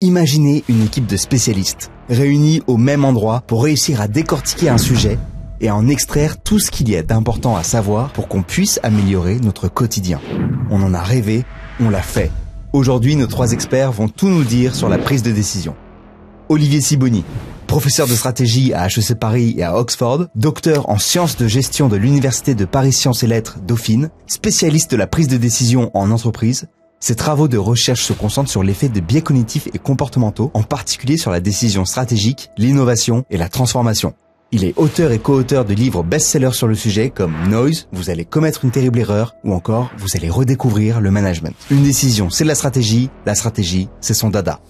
Imaginez une équipe de spécialistes, réunis au même endroit pour réussir à décortiquer un sujet et à en extraire tout ce qu'il y a d'important à savoir pour qu'on puisse améliorer notre quotidien. On en a rêvé, on l'a fait. Aujourd'hui, nos 3 experts vont tout nous dire sur la prise de décision. Olivier Sibony, professeur de stratégie à HEC Paris et à Oxford, docteur en sciences de gestion de l'Université de Paris Sciences et Lettres Dauphine, spécialiste de la prise de décision en entreprise. Ses travaux de recherche se concentrent sur l'effet de biais cognitifs et comportementaux, en particulier sur la décision stratégique, l'innovation et la transformation. Il est auteur et co-auteur de livres best-sellers sur le sujet comme Noise, vous allez commettre une terrible erreur, ou encore vous allez redécouvrir le management. Une décision, c'est de la stratégie, c'est son dada.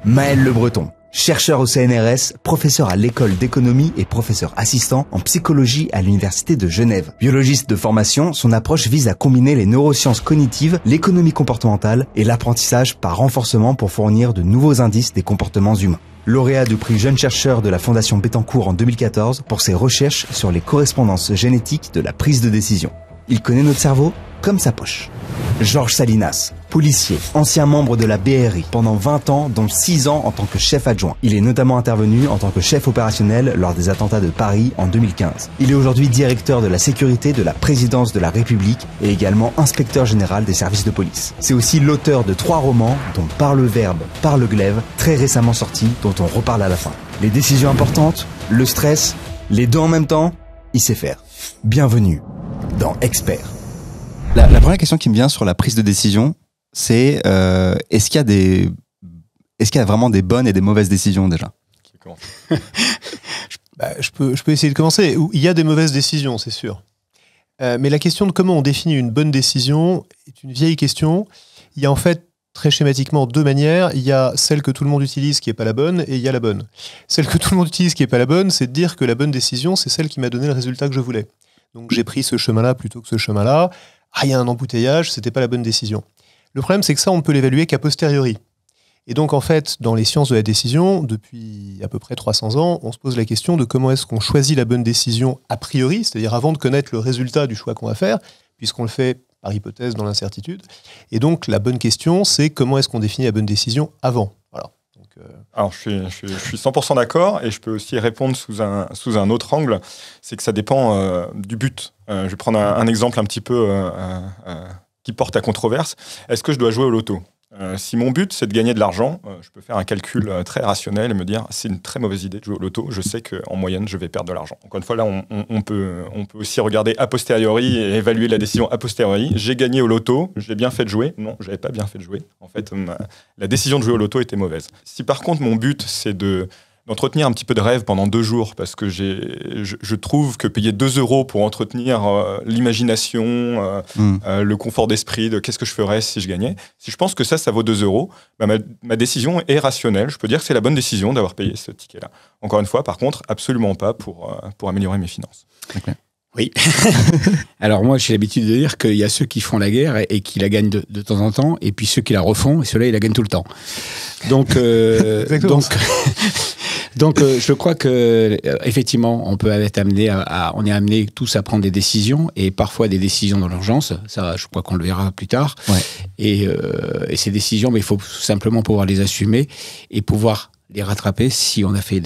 Maël Le Breton, chercheur au CNRS, professeur à l'école d'économie et professeur assistant en psychologie à l'Université de Genève. Biologiste de formation, son approche vise à combiner les neurosciences cognitives, l'économie comportementale et l'apprentissage par renforcement pour fournir de nouveaux indices des comportements humains. Lauréat du prix Jeune chercheur de la Fondation Bettencourt en 2014 pour ses recherches sur les correspondances génétiques de la prise de décision. Il connaît notre cerveau comme sa poche. Georges Salinas, policier, ancien membre de la BRI pendant 20 ans, dont 6 ans en tant que chef adjoint. Il est notamment intervenu en tant que chef opérationnel lors des attentats de Paris en 2015. Il est aujourd'hui directeur de la sécurité de la présidence de la République et également inspecteur général des services de police. C'est aussi l'auteur de 3 romans, dont Par le verbe, par le glaive, très récemment sortis, dont on reparle à la fin. Les décisions importantes, le stress, les deux en même temps, il sait faire. Bienvenue dans Expert. La première question qui me vient sur la prise de décision, c'est est-ce qu'il y a vraiment des bonnes et des mauvaises décisions déjà? Je peux essayer de commencer. Il y a des mauvaises décisions, c'est sûr. Mais la question de comment on définit une bonne décision est une vieille question. Il y a en fait très schématiquement 2 manières. Il y a celle que tout le monde utilise qui n'est pas la bonne et il y a la bonne. Celle que tout le monde utilise qui n'est pas la bonne, c'est de dire que la bonne décision, c'est celle qui m'a donné le résultat que je voulais. Donc j'ai pris ce chemin-là plutôt que ce chemin-là. Ah, il y a un embouteillage, c'était pas la bonne décision. Le problème, c'est que ça, on peut l'évaluer qu'a posteriori. Et donc, en fait, dans les sciences de la décision, depuis à peu près 300 ans, on se pose la question de comment est-ce qu'on choisit la bonne décision a priori, c'est-à-dire avant de connaître le résultat du choix qu'on va faire, puisqu'on le fait par hypothèse dans l'incertitude. Et donc, la bonne question, c'est comment est-ce qu'on définit la bonne décision avant. Voilà. Donc, Alors, je suis 100% d'accord et je peux aussi répondre sous un autre angle. C'est que ça dépend du but. Je vais prendre un exemple un petit peu qui porte à controverse. Est-ce que je dois jouer au loto ? Si mon but, c'est de gagner de l'argent, je peux faire un calcul très rationnel et me dire c'est une très mauvaise idée de jouer au loto. Je sais qu'en moyenne, je vais perdre de l'argent. Encore une fois, là, on peut aussi regarder a posteriori et évaluer la décision a posteriori. J'ai gagné au loto, j'ai bien fait de jouer. Non, je n'avais pas bien fait de jouer. En fait, la décision de jouer au loto était mauvaise. Si par contre, mon but, c'est d'entretenir un petit peu de rêve pendant 2 jours parce que je trouve que payer 2 € pour entretenir l'imagination, le confort d'esprit de qu'est-ce que je ferais si je gagnais, si je pense que ça vaut 2 €, bah ma décision est rationnelle. Je peux dire que c'est la bonne décision d'avoir payé ce ticket-là. Encore une fois, par contre, absolument pas pour améliorer mes finances. Okay. Oui. Alors moi, j'ai l'habitude de dire qu'il y a ceux qui font la guerre et qui la gagnent de temps en temps, et puis ceux qui la refont, et ceux-là, ils la gagnent tout le temps. Donc, je crois que effectivement, on peut être amené on est amené tous à prendre des décisions, et parfois des décisions dans l'urgence. Ça, je crois qu'on le verra plus tard. Ouais. Et ces décisions, mais il faut simplement pouvoir les assumer et pouvoir les rattraper si on a fait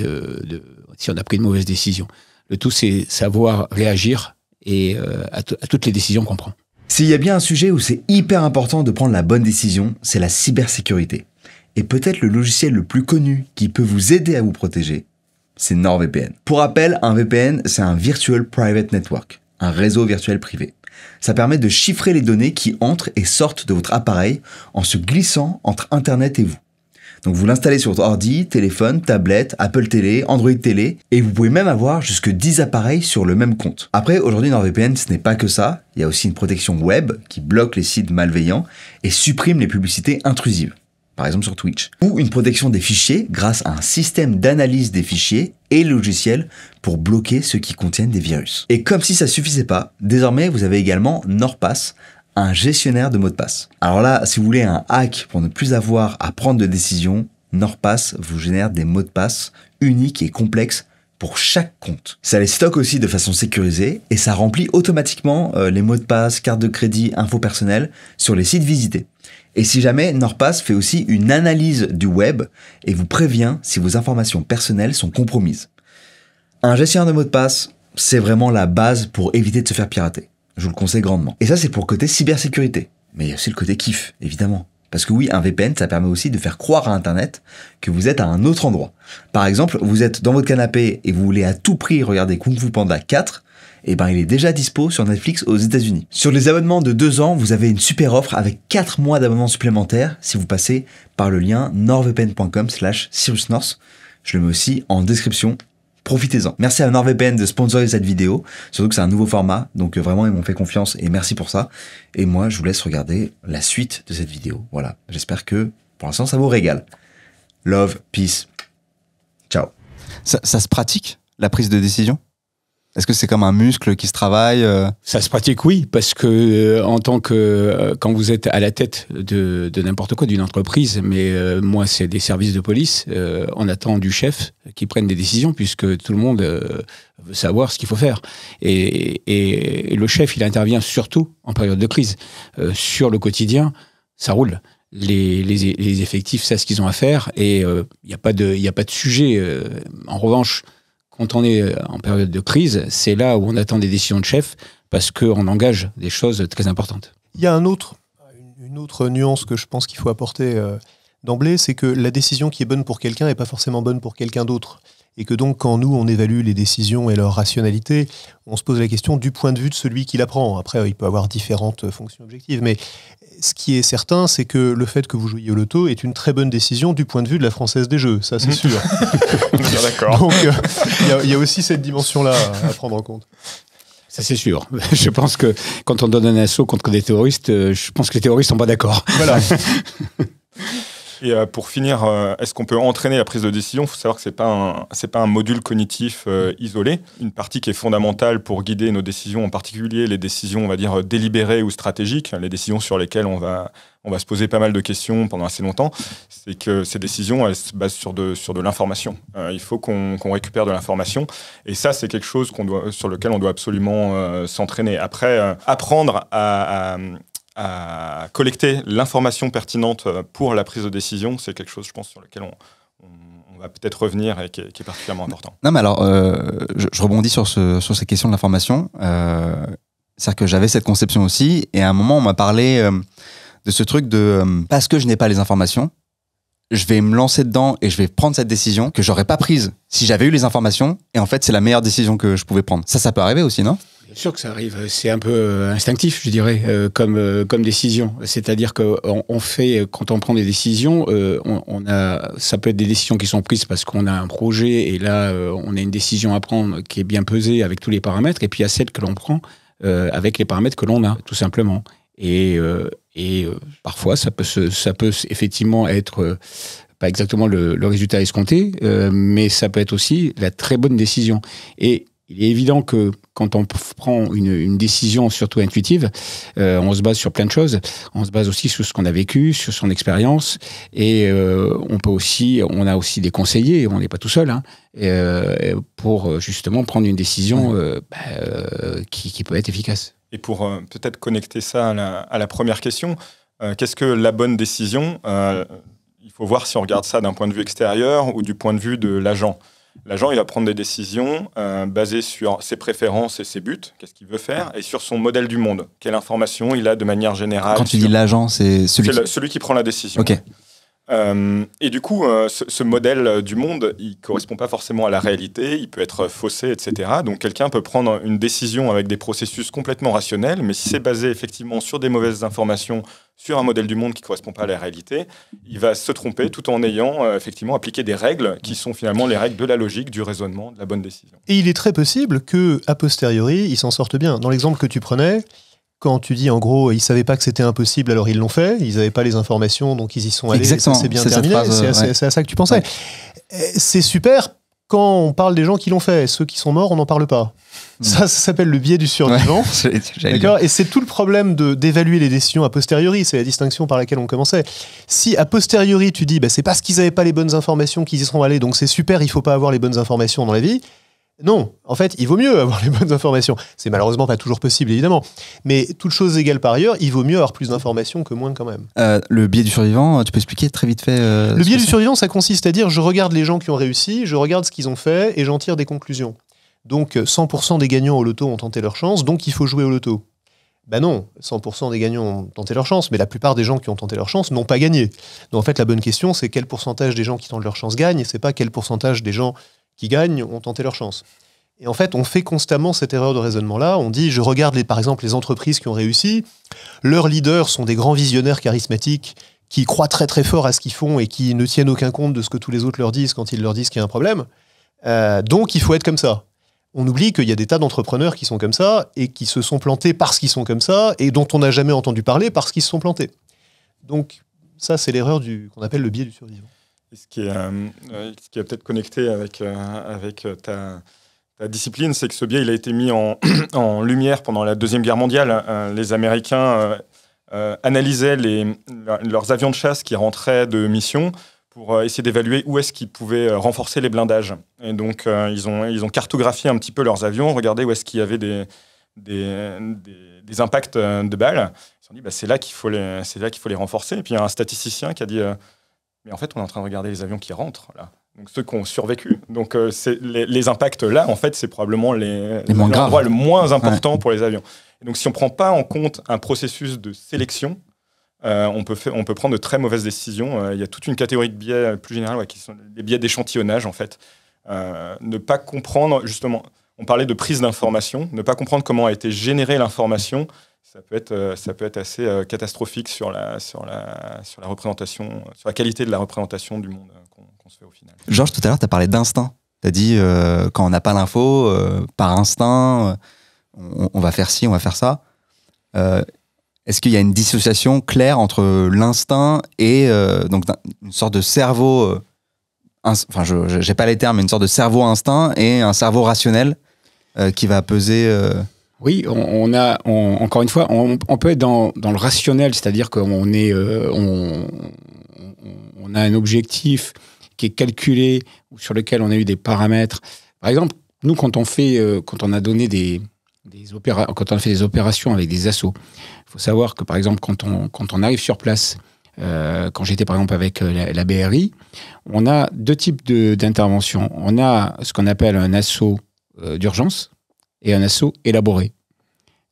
si on a pris une mauvaise décision. Le tout, c'est savoir réagir et à toutes les décisions qu'on prend. S'il y a bien un sujet où c'est hyper important de prendre la bonne décision, c'est la cybersécurité. Et peut-être le logiciel le plus connu qui peut vous aider à vous protéger, c'est NordVPN. Pour rappel, un VPN, c'est un Virtual Private Network, un réseau virtuel privé. Ça permet de chiffrer les données qui entrent et sortent de votre appareil en se glissant entre Internet et vous. Donc vous l'installez sur votre ordi, téléphone, tablette, Apple Télé, Android Télé, et vous pouvez même avoir jusque 10 appareils sur le même compte. Après, aujourd'hui, NordVPN, ce n'est pas que ça. Il y a aussi une protection web qui bloque les sites malveillants et supprime les publicités intrusives, par exemple sur Twitch. Ou une protection des fichiers grâce à un système d'analyse des fichiers et logiciels pour bloquer ceux qui contiennent des virus. Et comme si ça suffisait pas, désormais vous avez également NordPass, un gestionnaire de mots de passe. Alors là, si vous voulez un hack pour ne plus avoir à prendre de décision, NordPass vous génère des mots de passe uniques et complexes pour chaque compte. Ça les stocke aussi de façon sécurisée et ça remplit automatiquement les mots de passe, carte de crédit, infos personnelles sur les sites visités. Et si jamais, NordPass fait aussi une analyse du web et vous prévient si vos informations personnelles sont compromises. Un gestionnaire de mots de passe, c'est vraiment la base pour éviter de se faire pirater. Je vous le conseille grandement. Et ça, c'est pour le côté cybersécurité. Mais il y a aussi le côté kiff, évidemment. Parce que oui, un VPN, ça permet aussi de faire croire à Internet que vous êtes à un autre endroit. Par exemple, vous êtes dans votre canapé et vous voulez à tout prix regarder Kung Fu Panda 4, et ben il est déjà dispo sur Netflix aux États-Unis. Sur les abonnements de 2 ans, vous avez une super offre avec 4 mois d'abonnement supplémentaire si vous passez par le lien nordvpn.com/SiriusNorth. Je le mets aussi en description. Profitez-en. Merci à NordVPN de sponsoriser cette vidéo, surtout que c'est un nouveau format, donc vraiment ils m'ont fait confiance et merci pour ça. Et moi je vous laisse regarder la suite de cette vidéo. Voilà, j'espère que pour l'instant ça vous régale. Love, peace, ciao. Ça se pratique, la prise de décision ? Est-ce que c'est comme un muscle qui se travaille ? Ça se pratique, oui, parce que en tant que quand vous êtes à la tête de n'importe quoi, d'une entreprise, mais moi c'est des services de police, on attend du chef qui prenne des décisions puisque tout le monde veut savoir ce qu'il faut faire. Et le chef, il intervient surtout en période de crise. Sur le quotidien, ça roule. Les effectifs savent ce qu'ils ont à faire et il n'y a pas de sujet. En revanche, quand on est en période de crise, c'est là où on attend des décisions de chef parce qu'on engage des choses très importantes. Il y a une autre nuance que je pense qu'il faut apporter d'emblée, c'est que la décision qui est bonne pour quelqu'un n'est pas forcément bonne pour quelqu'un d'autre. Et que donc, quand nous, on évalue les décisions et leur rationalité, on se pose la question du point de vue de celui qui la prend. Après, il peut avoir différentes fonctions objectives, mais ce qui est certain, c'est que le fait que vous jouiez au loto est une très bonne décision du point de vue de la Française des Jeux, ça c'est sûr. Bien d'accord. Donc, il y a aussi cette dimension-là à prendre en compte. Ça c'est sûr. Je pense que quand on donne un assaut contre des terroristes, je pense que les terroristes sont pas d'accord. Voilà. Et pour finir, est-ce qu'on peut entraîner la prise de décision ? Il faut savoir que c'est pas un module cognitif isolé. Une partie qui est fondamentale pour guider nos décisions, en particulier les décisions, on va dire, délibérées ou stratégiques, les décisions sur lesquelles on va se poser pas mal de questions pendant assez longtemps, c'est que ces décisions, elles se basent sur de l'information. Il faut qu'on récupère de l'information. Et ça, c'est quelque chose sur lequel on doit absolument s'entraîner. Après, apprendre à collecter l'information pertinente pour la prise de décision, c'est quelque chose, je pense, sur lequel on va peut-être revenir et qui est particulièrement important. Non, mais alors, je rebondis sur ces questions de l'information. C'est-à-dire que j'avais cette conception aussi, et à un moment, on m'a parlé de ce truc de parce que je n'ai pas les informations, je vais me lancer dedans et je vais prendre cette décision que j'aurais pas prise si j'avais eu les informations, et en fait, c'est la meilleure décision que je pouvais prendre. Ça peut arriver aussi, non ? Bien sûr que ça arrive. C'est un peu instinctif, je dirais, comme décision. C'est-à-dire qu'on fait, quand on prend des décisions, ça peut être des décisions qui sont prises parce qu'on a un projet et là, on a une décision à prendre qui est bien pesée avec tous les paramètres. Et puis, il y a celle que l'on prend avec les paramètres que l'on a, tout simplement. Et parfois, ça peut effectivement être pas exactement le résultat escompté, mais ça peut être aussi la très bonne décision. Et il est évident que quand on prend une décision surtout intuitive, on se base sur plein de choses. On se base aussi sur ce qu'on a vécu, sur son expérience, et on a aussi des conseillers. On n'est pas tout seul, pour justement prendre une décision qui peut être efficace. Et pour peut-être connecter ça à la première question, qu'est-ce que la bonne décision ? Il faut voir si on regarde ça d'un point de vue extérieur ou du point de vue de l'agent. L'agent, il va prendre des décisions basées sur ses préférences et ses buts, qu'est-ce qu'il veut faire, et sur son modèle du monde. Quelle information il a de manière générale. Quand tu dis l'agent, c'est celui qui prend la décision. Ok. Et du coup, ce modèle du monde, il ne correspond pas forcément à la réalité, il peut être faussé, etc. Donc quelqu'un peut prendre une décision avec des processus complètement rationnels, mais si c'est basé effectivement sur des mauvaises informations, sur un modèle du monde qui ne correspond pas à la réalité, il va se tromper tout en ayant effectivement appliqué des règles qui sont finalement les règles de la logique, du raisonnement, de la bonne décision. Et il est très possible qu'a posteriori, ils s'en sortent bien. Dans l'exemple que tu prenais, quand tu dis en gros, ils ne savaient pas que c'était impossible, alors ils l'ont fait, ils n'avaient pas les informations, donc ils y sont allés. Exactement. C'est bien terminé, c'est à ça que tu pensais. Ouais. C'est super quand on parle des gens qui l'ont fait. Ceux qui sont morts, on n'en parle pas. Ça s'appelle le biais du survivant. Ouais, d'accord. Et c'est tout le problème d'évaluer les décisions a posteriori. C'est la distinction par laquelle on commençait. Si a posteriori tu dis c'est parce qu'ils n'avaient pas les bonnes informations qu'ils y seront allés, donc c'est super, il ne faut pas avoir les bonnes informations dans la vie. Non, en fait, il vaut mieux avoir les bonnes informations. C'est malheureusement pas toujours possible, évidemment. Mais toutes choses égales par ailleurs, il vaut mieux avoir plus d'informations que moins quand même. Le biais du survivant, tu peux expliquer très vite fait Le biais du survivant, ça consiste à dire je regarde les gens qui ont réussi, je regarde ce qu'ils ont fait et j'en tire des conclusions. Donc 100% des gagnants au loto ont tenté leur chance, donc il faut jouer au loto. Ben non, 100% des gagnants ont tenté leur chance, mais la plupart des gens qui ont tenté leur chance n'ont pas gagné. Donc en fait, la bonne question, c'est quel pourcentage des gens qui tentent leur chance gagnent, et c'est pas quel pourcentage des gens qui gagnent ont tenté leur chance. Et en fait, on fait constamment cette erreur de raisonnement-là. On dit, je regarde par exemple les entreprises qui ont réussi, leurs leaders sont des grands visionnaires charismatiques qui croient très très fort à ce qu'ils font et qui ne tiennent aucun compte de ce que tous les autres leur disent quand ils leur disent qu'il y a un problème. Donc il faut être comme ça. On oublie qu'il y a des tas d'entrepreneurs qui sont comme ça et qui se sont plantés parce qu'ils sont comme ça et dont on n'a jamais entendu parler parce qu'ils se sont plantés. Donc ça, c'est l'erreur qu'on appelle le biais du survivant. Et ce qui est peut-être connecté avec ta discipline, c'est que ce biais il a été mis en lumière pendant la Deuxième Guerre mondiale. Les Américains analysaient leurs avions de chasse qui rentraient de mission pour essayer d'évaluer où est-ce qu'ils pouvaient renforcer les blindages. Et donc, ils ont cartographié un petit peu leurs avions, regardé où est-ce qu'il y avait des impacts de balles. Ils se sont dit, c'est là qu'il faut les renforcer. Et puis, il y a un statisticien qui a dit, mais en fait, on est en train de regarder les avions qui rentrent, là. Donc, ceux qui ont survécu. Donc, les impacts, là, en fait, c'est probablement l'endroit le moins important pour les avions. Et donc, si on ne prend pas en compte un processus de sélection, on peut prendre de très mauvaises décisions. Il y a toute une catégorie de biais plus générale qui sont les biais d'échantillonnage, en fait. Ne pas comprendre, justement, on parlait de prise d'information, ne pas comprendre comment a été générée l'information, ça peut être assez catastrophique sur la représentation, sur la qualité de la représentation du monde qu'on se fait au final. Georges, tout à l'heure, tu as parlé d'instinct. Tu as dit, quand on n'a pas l'info, par instinct, on va faire ci, on va faire ça. Est-ce qu'il y a une dissociation claire entre l'instinct et donc une sorte de cerveau, enfin je n'ai pas les termes, mais une sorte de cerveau instinct et un cerveau rationnel qui va peser Oui, encore une fois, on peut être dans le rationnel, c'est-à-dire qu'on on a un objectif qui est calculé, sur lequel on a eu des paramètres. Par exemple, nous, quand on a fait des opérations avec des assos, il faut savoir que, par exemple, quand on arrive sur place, quand j'étais, par exemple, avec la BRI, on a deux types d'interventions. On a ce qu'on appelle un assaut d'urgence et un assaut élaboré.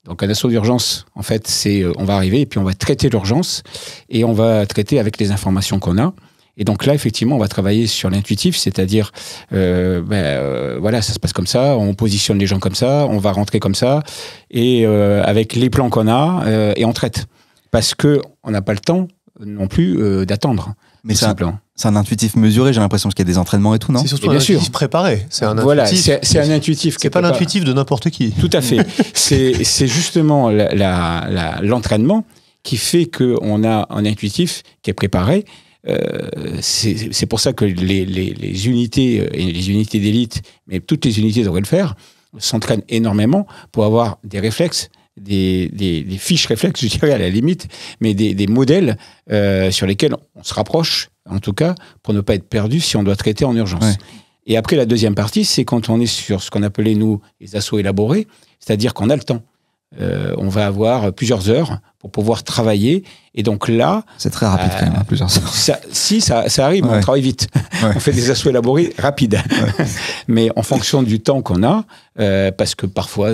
Donc, un assaut d'urgence, en fait, c'est on va arriver et puis on va traiter l'urgence et on va traiter avec les informations qu'on a. Et donc là, effectivement, on va travailler sur l'intuitif, c'est-à-dire, voilà, ça se passe comme ça, on positionne les gens comme ça, on va rentrer comme ça, et avec les plans qu'on a, et on traite. Parce qu'on n'a pas le temps non plus d'attendre. Mais c'est un intuitif mesuré, j'ai l'impression, parce qu'il y a des entraînements et tout, non? C'est surtout un intuitif préparé. C'est un intuitif. Voilà, c'est un intuitif. C'est pas l'intuitif de n'importe qui. Tout à fait. C'est justement l'entraînement qui fait qu'on a un intuitif qui est préparé. C'est pour ça que les unités et les unités d'élite, mais toutes les unités devraient le faire, s'entraînent énormément pour avoir des réflexes, des fiches réflexes, je dirais à la limite, mais des modèles sur lesquels on se rapproche, en tout cas, pour ne pas être perdu si on doit traiter en urgence. Ouais. Et après, la deuxième partie, c'est quand on est sur ce qu'on appelait, nous, les assauts élaborés, c'est-à-dire qu'on a le temps. On va avoir plusieurs heures pour pouvoir travailler. Et donc là... C'est très rapide quand même, plusieurs heures. Ça arrive, ouais. On travaille vite. Ouais. On fait des assauts élaborés rapides. Ouais. Mais en fonction du temps qu'on a, parce que parfois,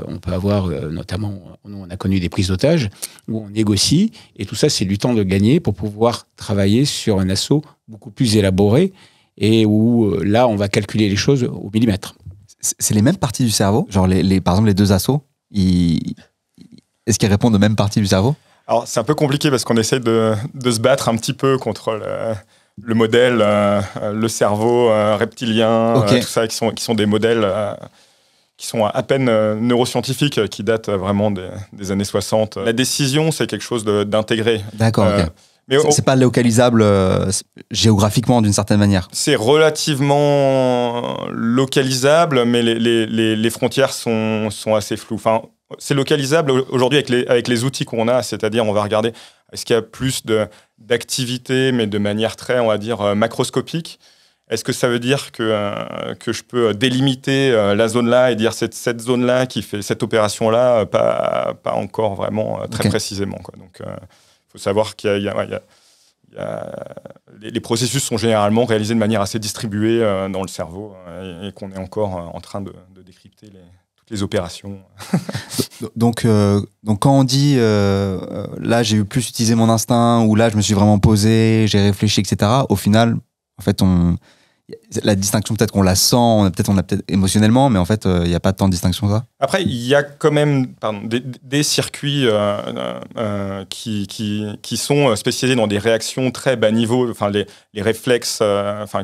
on peut avoir, notamment, on a connu des prises d'otages, où on négocie, et tout ça, c'est du temps de gagner pour pouvoir travailler sur un assaut beaucoup plus élaboré, et où là, on va calculer les choses au millimètre. C'est les mêmes parties du cerveau? Genre, par exemple, les deux assauts, est-ce qu'ils répondent aux mêmes parties du cerveau? Alors, c'est un peu compliqué parce qu'on essaie de se battre un petit peu contre le modèle, le cerveau reptilien, okay. Tout ça, qui sont des modèles qui sont à peine neuroscientifiques, qui datent vraiment des années 60. La décision, c'est quelque chose d'intégré. D'accord, ok. Mais c'est pas localisable géographiquement d'une certaine manière. C'est relativement localisable, mais les frontières sont assez floues. Enfin, c'est localisable aujourd'hui avec les outils qu'on a, c'est-à-dire on va regarder est-ce qu'il y a plus d'activité, mais de manière très, on va dire, macroscopique. Est-ce que ça veut dire que je peux délimiter la zone-là et dire cette zone-là qui fait cette opération-là, pas encore vraiment très précisément, quoi. Donc, il faut savoir qu'il y a les processus sont généralement réalisés de manière assez distribuée dans le cerveau et qu'on est encore en train de décrypter toutes les opérations. Donc, quand on dit là, j'ai plus utilisé mon instinct ou là, je me suis vraiment posé, j'ai réfléchi, etc., au final, en fait, la distinction, peut-être qu'on la sent, on a peut-être émotionnellement, mais en fait, il n'y a pas tant de distinction que ça. Après, il y a quand même des circuits qui sont spécialisés dans des réactions très bas niveau, enfin les réflexes,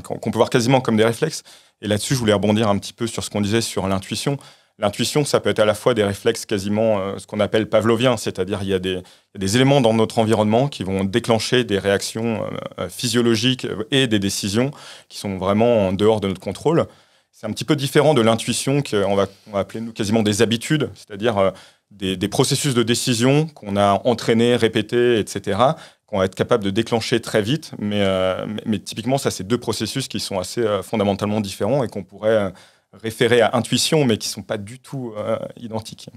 qu'on peut voir quasiment comme des réflexes. Et là-dessus, je voulais rebondir un petit peu sur ce qu'on disait sur l'intuition. L'intuition, ça peut être à la fois des réflexes quasiment ce qu'on appelle pavloviens, c'est-à-dire il y a des éléments dans notre environnement qui vont déclencher des réactions physiologiques et des décisions qui sont vraiment en dehors de notre contrôle. C'est un petit peu différent de l'intuition qu'on va appeler nous quasiment des habitudes, c'est-à-dire des processus de décision qu'on a entraînés, répétés, etc., qu'on va être capable de déclencher très vite. Mais typiquement, ça, c'est deux processus qui sont assez fondamentalement différents et qu'on pourrait référés à intuition, mais qui ne sont pas du tout identiques.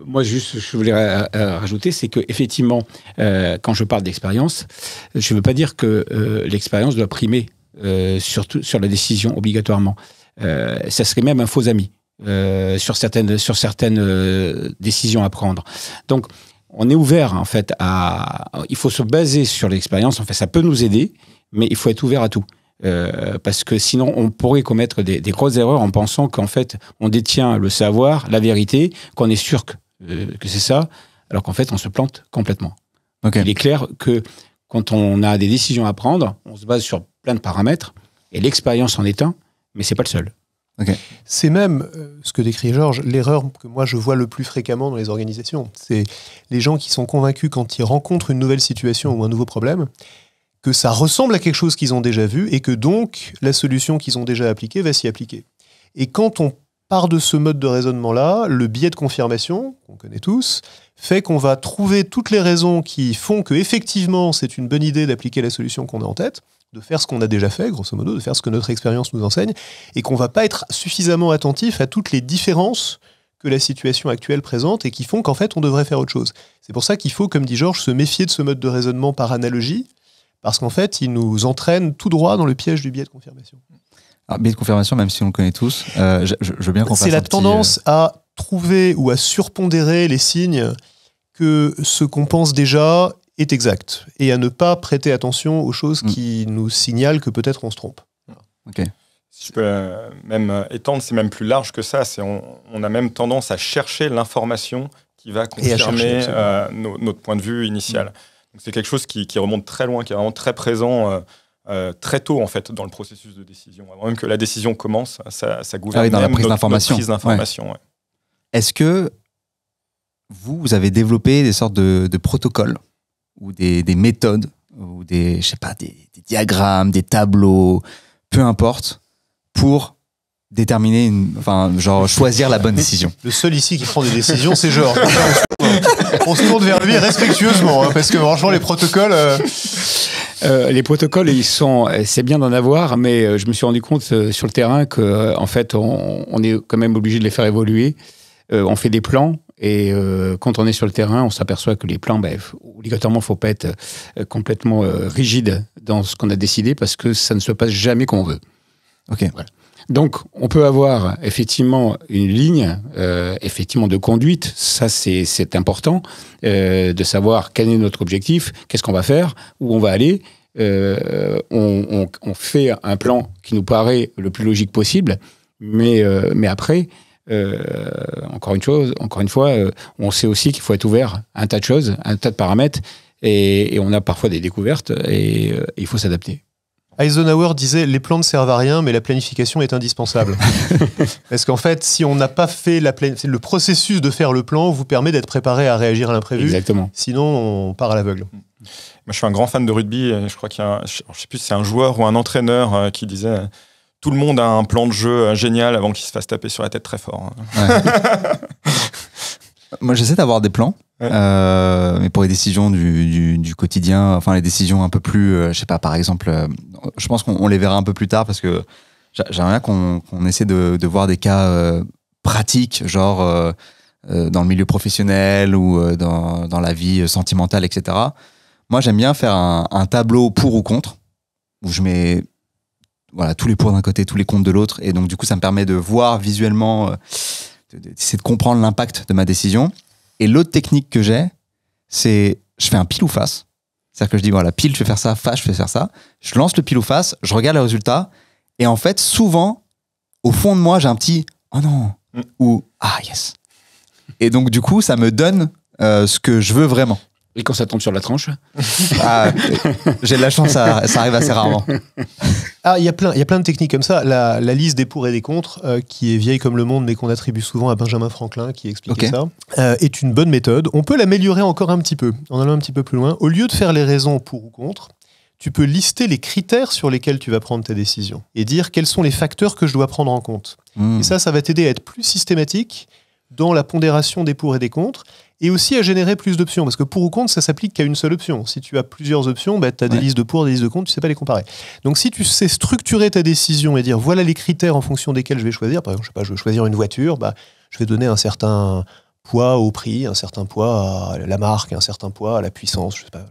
Moi, juste, je voulais rajouter, c'est qu'effectivement, quand je parle d'expérience, je ne veux pas dire que l'expérience doit primer sur la décision obligatoirement. Ça serait même un faux ami sur certaines décisions à prendre. Donc, on est ouvert, en fait, il faut se baser sur l'expérience. En fait, ça peut nous aider, mais il faut être ouvert à tout. Parce que sinon on pourrait commettre des grosses erreurs en pensant qu'en fait on détient le savoir, la vérité, qu'on est sûr que c'est ça, alors qu'en fait on se plante complètement. Okay. Il est clair que quand on a des décisions à prendre, on se base sur plein de paramètres et l'expérience en est un, mais c'est pas le seul. Okay. C'est même ce que décrit Georges, l'erreur que moi je vois le plus fréquemment dans les organisations. C'est les gens qui sont convaincus quand ils rencontrent une nouvelle situation ou un nouveau problème que ça ressemble à quelque chose qu'ils ont déjà vu et que donc la solution qu'ils ont déjà appliquée va s'y appliquer. Et quand on part de ce mode de raisonnement-là, le biais de confirmation, qu'on connaît tous, fait qu'on va trouver toutes les raisons qui font qu'effectivement c'est une bonne idée d'appliquer la solution qu'on a en tête, de faire ce qu'on a déjà fait, grosso modo, de faire ce que notre expérience nous enseigne, et qu'on ne va pas être suffisamment attentif à toutes les différences que la situation actuelle présente et qui font qu'en fait on devrait faire autre chose. C'est pour ça qu'il faut, comme dit Georges, se méfier de ce mode de raisonnement par analogie, parce qu'en fait, il nous entraîne tout droit dans le piège du biais de confirmation. Alors, biais de confirmation, même si on le connaît tous, je veux bien qu'on fasse c'est la tendance à trouver ou à surpondérer les signes que ce qu'on pense déjà est exact et à ne pas prêter attention aux choses qui nous signalent que peut-être on se trompe. Ok. Si je peux même étendre, c'est même plus large que ça. On a même tendance à chercher l'information qui va confirmer notre point de vue initial. C'est quelque chose qui remonte très loin, qui est vraiment très présent très tôt en fait dans le processus de décision. Avant même que la décision commence, ça gouverne dans même la prise d'information. Ouais. Est-ce que vous avez développé des sortes de protocoles ou des méthodes ou des diagrammes, des tableaux, peu importe, pour déterminer, choisir la bonne décision? Le seul ici qui prend des décisions, c'est Georges. On se tourne vers lui respectueusement, parce que franchement, les protocoles... Les protocoles, c'est bien d'en avoir, mais je me suis rendu compte sur le terrain qu'en fait, on est quand même obligé de les faire évoluer. On fait des plans, et quand on est sur le terrain, on s'aperçoit que les plans, obligatoirement, il ne faut pas être complètement rigide dans ce qu'on a décidé, parce que ça ne se passe jamais comme on veut. Ok. Voilà. Donc, on peut avoir effectivement une ligne effectivement de conduite. Ça, c'est important de savoir quel est notre objectif, qu'est-ce qu'on va faire, où on va aller. On fait un plan qui nous paraît le plus logique possible, mais après, encore une fois, on sait aussi qu'il faut être ouvert à un tas de choses, à un tas de paramètres, et on a parfois des découvertes, et il faut s'adapter. Eisenhower disait « Les plans ne servent à rien, mais la planification est indispensable. » Parce qu'en fait, si on n'a pas fait le processus de faire le plan vous permet d'être préparé à réagir à l'imprévu. Exactement. Sinon, on part à l'aveugle. Moi, je suis un grand fan de rugby. Et je crois qu'il y a je sais plus si c'est un joueur ou un entraîneur qui disait « Tout le monde a un plan de jeu génial avant qu'il se fasse taper sur la tête très fort. » Ouais. Moi, j'essaie d'avoir des plans. mais pour les décisions du quotidien, enfin les décisions un peu plus, je sais pas, par exemple, je pense qu'on les verra un peu plus tard parce que j'aimerais bien qu'on essaie de voir des cas pratiques, genre dans le milieu professionnel ou dans la vie sentimentale, etc. Moi, j'aime bien faire un tableau pour ou contre, où je mets tous les pour d'un côté, tous les contre de l'autre, et donc du coup, ça me permet de voir visuellement, d'essayer de comprendre l'impact de ma décision. Et l'autre technique que j'ai, c'est je fais un pile ou face. C'est-à-dire que je dis, voilà, pile, je vais faire ça, face, je vais faire ça. Je lance le pile ou face, je regarde le résultat, et en fait, souvent, au fond de moi, j'ai un petit « oh non » ou « ah yes ». Et donc, du coup, ça me donne ce que je veux vraiment. Et quand ça tombe sur la tranche? J'ai de la chance, ça arrive assez rarement. Il y a plein de techniques comme ça. La liste des pour et des contre, qui est vieille comme le monde, mais qu'on attribue souvent à Benjamin Franklin, qui expliquait ça, est une bonne méthode. On peut l'améliorer encore un petit peu, en allant un petit peu plus loin. Au lieu de faire les raisons pour ou contre, tu peux lister les critères sur lesquels tu vas prendre ta décision et dire quels sont les facteurs que je dois prendre en compte. Et ça va t'aider à être plus systématique dans la pondération des pour et des contre, et aussi à générer plus d'options, parce que pour ou contre, ça s'applique qu'à une seule option. Si tu as plusieurs options, tu as des listes de pour, des listes de contre, tu ne sais pas les comparer. Donc si tu sais structurer ta décision et dire voilà les critères en fonction desquels je vais choisir, par exemple, je sais pas, je veux choisir une voiture, je vais donner un certain poids au prix, un certain poids à la marque, un certain poids à la puissance, je sais pas.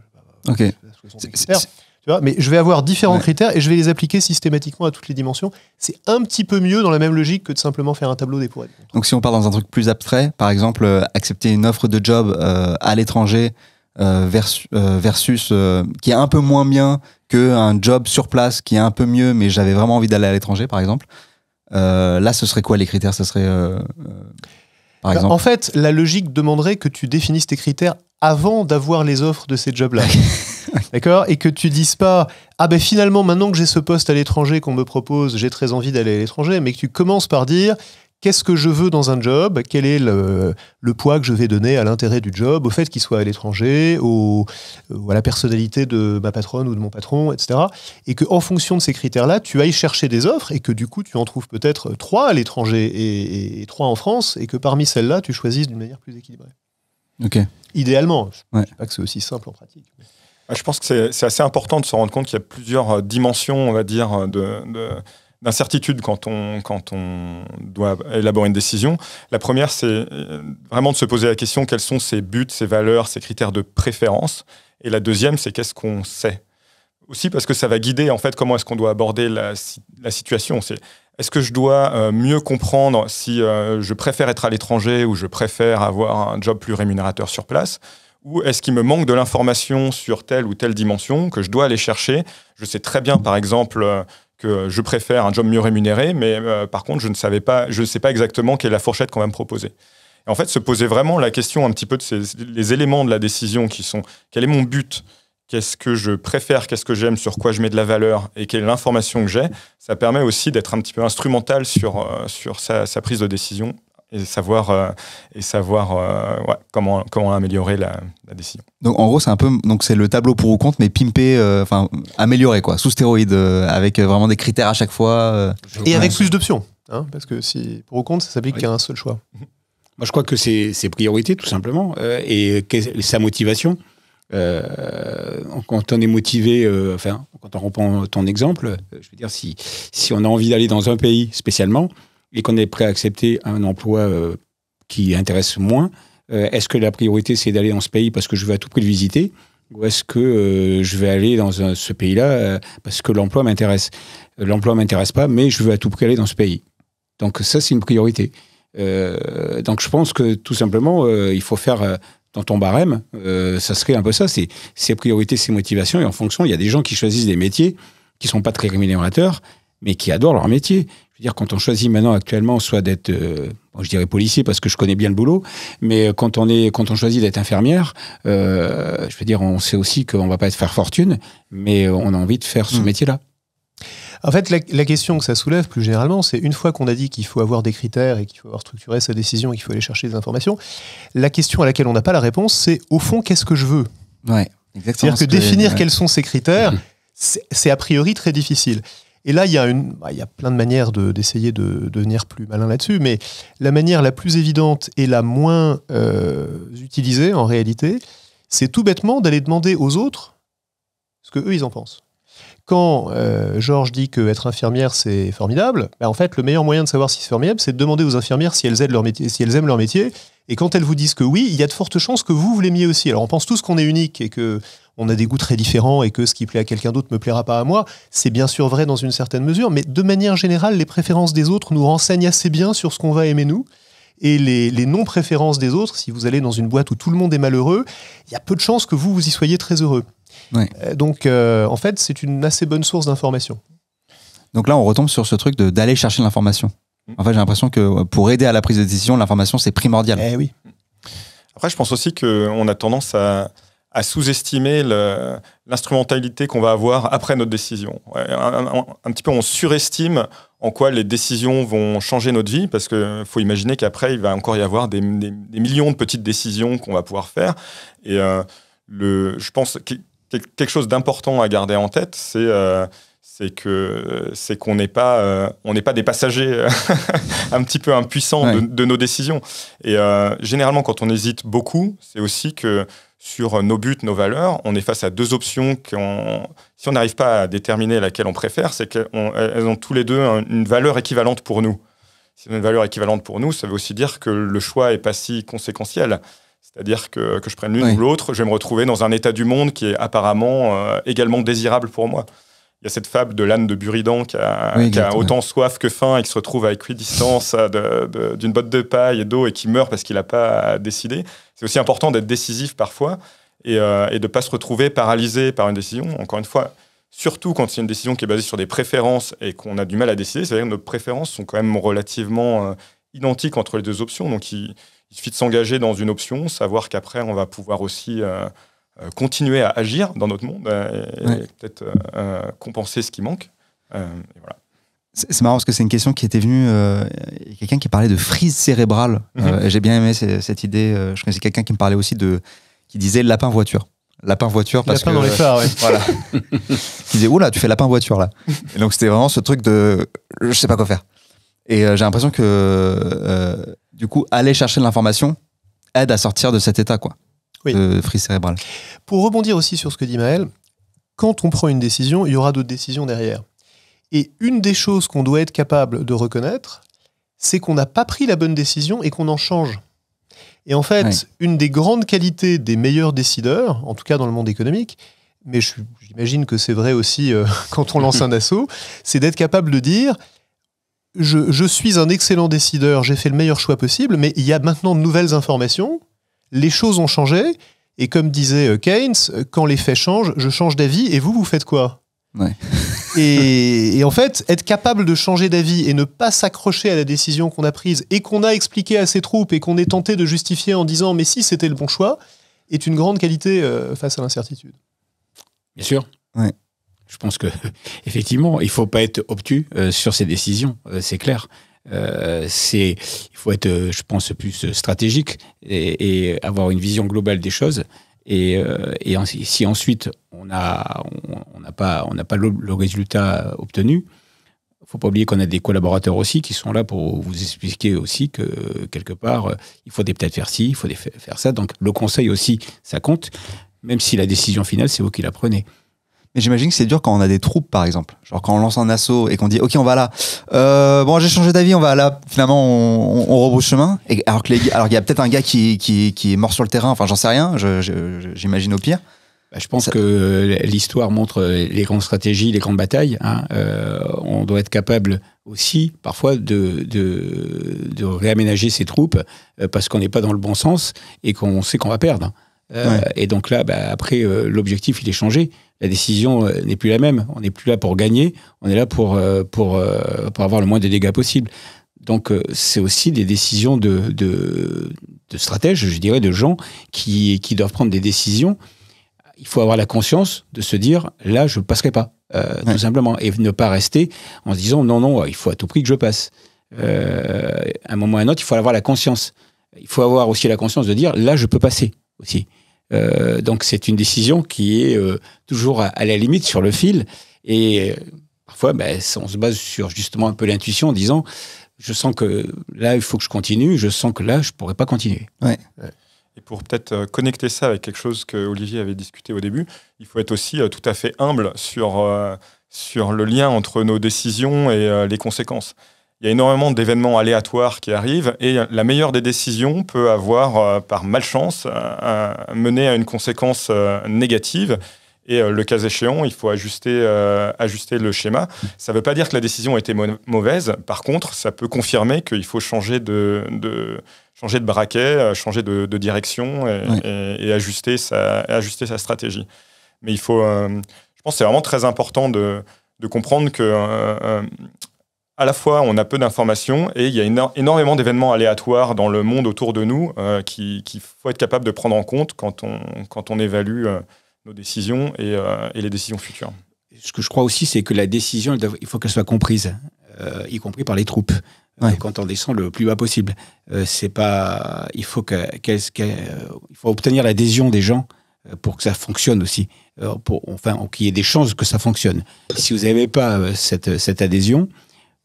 Tu vois, mais je vais avoir différents critères et je vais les appliquer systématiquement à toutes les dimensions. C'est un petit peu mieux dans la même logique que de simplement faire un tableau des pour et des contre. Donc si on part dans un truc plus abstrait, par exemple, accepter une offre de job à l'étranger versus qui est un peu moins bien qu'un job sur place qui est un peu mieux, mais j'avais vraiment envie d'aller à l'étranger, par exemple. Là, ce serait quoi les critères? Ce serait, par exemple... En fait, la logique demanderait que tu définisses tes critères avant d'avoir les offres de ces jobs-là. D'accord? Et que tu dises pas finalement, maintenant que j'ai ce poste à l'étranger qu'on me propose, j'ai très envie d'aller à l'étranger, mais que tu commences par dire qu'est-ce que je veux dans un job, quel est le poids que je vais donner à l'intérêt du job, au fait qu'il soit à l'étranger, à la personnalité de ma patronne ou de mon patron, etc. Et qu'en fonction de ces critères-là, tu ailles chercher des offres et que du coup, tu en trouves peut-être 3 à l'étranger et 3 en France, et que parmi celles-là, tu choisisses d'une manière plus équilibrée. Ok. Idéalement. Je ne dis pas que c'est aussi simple en pratique. Je pense que c'est assez important de se rendre compte qu'il y a plusieurs dimensions, on va dire, d'incertitude quand on doit élaborer une décision. La première, c'est vraiment de se poser la question quels sont ses buts, ses valeurs, ses critères de préférence. Et la deuxième, c'est qu'est-ce qu'on sait. Aussi parce que ça va guider en fait comment est-ce qu'on doit aborder la situation. Est-ce que je dois mieux comprendre si je préfère être à l'étranger ou je préfère avoir un job plus rémunérateur sur place? Ou est-ce qu'il me manque de l'information sur telle ou telle dimension que je dois aller chercher? Je sais très bien, par exemple, que je préfère un job mieux rémunéré, mais par contre, je ne sais pas exactement quelle est la fourchette qu'on va me proposer. Et en fait, se poser vraiment la question un petit peu de les éléments de la décision qui sont quel est mon but? Qu'est-ce que je préfère, qu'est-ce que j'aime, sur quoi je mets de la valeur et quelle est l'information que j'ai, ça permet aussi d'être un petit peu instrumental sur sa prise de décision et savoir comment améliorer la décision. Donc en gros, c'est le tableau pour ou contre, mais pimpé, amélioré quoi, sous stéroïdes, avec vraiment des critères à chaque fois. Et avec plus d'options, parce que si pour ou contre, ça s'applique qu'à un seul choix. Moi, je crois que c'est ses priorités, tout simplement, et sa motivation. Quand on est motivé, quand on reprend ton exemple, je veux dire, si on a envie d'aller dans un pays spécialement et qu'on est prêt à accepter un emploi qui intéresse moins, est-ce que la priorité c'est d'aller dans ce pays parce que je veux à tout prix le visiter, ou est-ce que je vais aller dans ce pays-là parce que l'emploi m'intéresse? L'emploi m'intéresse pas, mais je veux à tout prix aller dans ce pays. Donc ça, c'est une priorité. Donc je pense que tout simplement, il faut faire dans ton barème, ça serait un peu ça, c'est ses priorités, ses motivations, et en fonction, il y a des gens qui choisissent des métiers qui sont pas très rémunérateurs, mais qui adorent leur métier. Je veux dire, quand on choisit maintenant actuellement, soit d'être, je dirais policier parce que je connais bien le boulot, mais quand on choisit d'être infirmière, je veux dire, on sait aussi qu'on va pas faire fortune, mais on a envie de faire ce métier-là. En fait, la question que ça soulève plus généralement, c'est une fois qu'on a dit qu'il faut avoir des critères et qu'il faut avoir structuré sa décision et qu'il faut aller chercher des informations, la question à laquelle on n'a pas la réponse, c'est au fond, qu'est-ce que je veux? Ouais, exactement. C'est-à-dire que définir quels sont ces critères, c'est a priori très difficile. Et là, il y a plein de manières d'essayer de devenir plus malin là-dessus, mais la manière la plus évidente et la moins utilisée, en réalité, c'est tout bêtement d'aller demander aux autres ce qu'eux, ils en pensent. Quand Georges dit qu'être infirmière, c'est formidable, en fait, le meilleur moyen de savoir si c'est formidable, c'est de demander aux infirmières si elles aiment leur métier, si elles aiment leur métier. Et quand elles vous disent que oui, il y a de fortes chances que vous l'aimiez aussi. Alors, on pense tous qu'on est unique et qu'on a des goûts très différents et que ce qui plaît à quelqu'un d'autre ne me plaira pas à moi. C'est bien sûr vrai dans une certaine mesure, mais de manière générale, les préférences des autres nous renseignent assez bien sur ce qu'on va aimer nous. Et les non-préférences des autres, si vous allez dans une boîte où tout le monde est malheureux, il y a peu de chances que vous y soyez très heureux. Ouais. Donc, en fait, c'est une assez bonne source d'information. Donc là, on retombe sur ce truc d'aller chercher l'information. En fait, j'ai l'impression que pour aider à la prise de décision, l'information, c'est primordial. Eh oui. Après, je pense aussi qu'on a tendance à sous-estimer l'instrumentalité qu'on va avoir après notre décision. Un petit peu, on surestime en quoi les décisions vont changer notre vie, parce qu'il faut imaginer qu'après, il va encore y avoir des millions de petites décisions qu'on va pouvoir faire. Et je pense que quelque chose d'important à garder en tête, c'est qu'on n'est pas des passagers un petit peu impuissants de nos décisions. Et généralement, quand on hésite beaucoup, c'est aussi que sur nos buts, nos valeurs, on est face à deux options si on n'arrive pas à déterminer laquelle on préfère, c'est qu'elles ont tous les deux une valeur équivalente pour nous. Si elles ont une valeur équivalente pour nous, ça veut aussi dire que le choix n'est pas si conséquentiel. C'est-à-dire que je prenne l'une ou l'autre, je vais me retrouver dans un état du monde qui est apparemment également désirable pour moi. Il y a cette fable de l'âne de Buridan qui a autant soif que faim et qui se retrouve à équidistance d'une botte de paille et d'eau et qui meurt parce qu'il n'a pas décidé. C'est aussi important d'être décisif parfois et de ne pas se retrouver paralysé par une décision. Encore une fois, surtout quand c'est une décision qui est basée sur des préférences et qu'on a du mal à décider, c'est-à-dire que nos préférences sont quand même relativement identiques entre les deux options. Donc il suffit de s'engager dans une option, savoir qu'après on va pouvoir aussi continuer à agir dans notre monde et peut-être compenser ce qui manque. Et voilà. C'est marrant parce que c'est une question qui était venue. Il y a quelqu'un qui parlait de frise cérébrale. Et j'ai bien aimé cette idée. Je connaissais quelqu'un qui me parlait aussi qui disait lapin voiture. Lapin voiture parce lapin que. Dans les phares, ouais. Voilà. Qui disait oula, tu fais lapin voiture là. Et donc c'était vraiment ce truc de je sais pas quoi faire. Et j'ai l'impression que du coup aller chercher de l'information aide à sortir de cet état quoi. Oui. De frise cérébrale. Pour rebondir aussi sur ce que dit Maël, quand on prend une décision, il y aura d'autres décisions derrière. Et une des choses qu'on doit être capable de reconnaître, c'est qu'on n'a pas pris la bonne décision et qu'on en change. Et en fait, une des grandes qualités des meilleurs décideurs, en tout cas dans le monde économique, mais j'imagine que c'est vrai aussi quand on lance un assaut, c'est d'être capable de dire je suis un excellent décideur, j'ai fait le meilleur choix possible, mais il y a maintenant de nouvelles informations, les choses ont changé, et comme disait Keynes, quand les faits changent, je change d'avis, et vous faites quoi ? Et en fait, être capable de changer d'avis et ne pas s'accrocher à la décision qu'on a prise et qu'on a expliqué à ses troupes et qu'on est tenté de justifier en disant « mais si, c'était le bon choix », est une grande qualité face à l'incertitude. Bien sûr. Je pense que effectivement, il faut pas être obtus sur ces décisions, c'est clair. Il faut être, je pense, plus stratégique et avoir une vision globale des choses. Et si ensuite on n'a pas le résultat obtenu, il faut pas oublier qu'on a des collaborateurs aussi qui sont là pour vous expliquer aussi que quelque part il faut peut-être faire ci, il faut faire ça. Donc le conseil aussi, ça compte, même si la décision finale c'est vous qui la prenez. Mais j'imagine que c'est dur quand on a des troupes, par exemple. Genre quand on lance un assaut et qu'on dit « Ok, on va là. Bon, j'ai changé d'avis, on va là. » Finalement, on rebrousse chemin. Et alors il y a peut-être un gars qui est mort sur le terrain. Enfin, j'en sais rien. J'imagine au pire. Je pense que l'histoire montre les grandes stratégies, les grandes batailles. On doit être capable aussi, parfois, de réaménager ses troupes parce qu'on n'est pas dans le bon sens et qu'on sait qu'on va perdre. Et donc là, après, l'objectif, il est changé. La décision n'est plus la même. On n'est plus là pour gagner. On est là pour avoir le moins de dégâts possible. Donc, c'est aussi des décisions de stratèges, je dirais, de gens qui doivent prendre des décisions. Il faut avoir la conscience de se dire, là, je ne passerai pas, tout simplement. Et ne pas rester en se disant, non, il faut à tout prix que je passe. À un moment ou à un autre, il faut avoir la conscience. Il faut avoir aussi la conscience de dire, là, je peux passer aussi. Donc, c'est une décision qui est toujours à la limite, sur le fil. Et Parfois, on se base sur justement un peu l'intuition en disant je sens que là, il faut que je continue, je sens que là, je ne pourrais pas continuer. Ouais. Et pour peut-être connecter ça avec quelque chose que Olivier avait discuté au début, il faut être aussi tout à fait humble sur le lien entre nos décisions et les conséquences. Il y a énormément d'événements aléatoires qui arrivent et la meilleure des décisions peut avoir, par malchance, mené à une conséquence négative. Et le cas échéant, il faut ajuster le schéma. Ça ne veut pas dire que la décision a été mauvaise. Par contre, ça peut confirmer qu'il faut changer de braquet, changer de direction et ajuster sa stratégie. Mais il faut, je pense que c'est vraiment très important de comprendre que à la fois, on a peu d'informations et il y a énormément d'événements aléatoires dans le monde autour de nous qu'il faut être capable de prendre en compte quand on évalue nos décisions et les décisions futures. Ce que je crois aussi, c'est que la décision, il faut qu'elle soit comprise, y compris par les troupes, quand on descend le plus bas possible. Il faut obtenir l'adhésion des gens pour que ça fonctionne aussi, qu'il y ait des chances que ça fonctionne. Si vous n'avez pas cette adhésion,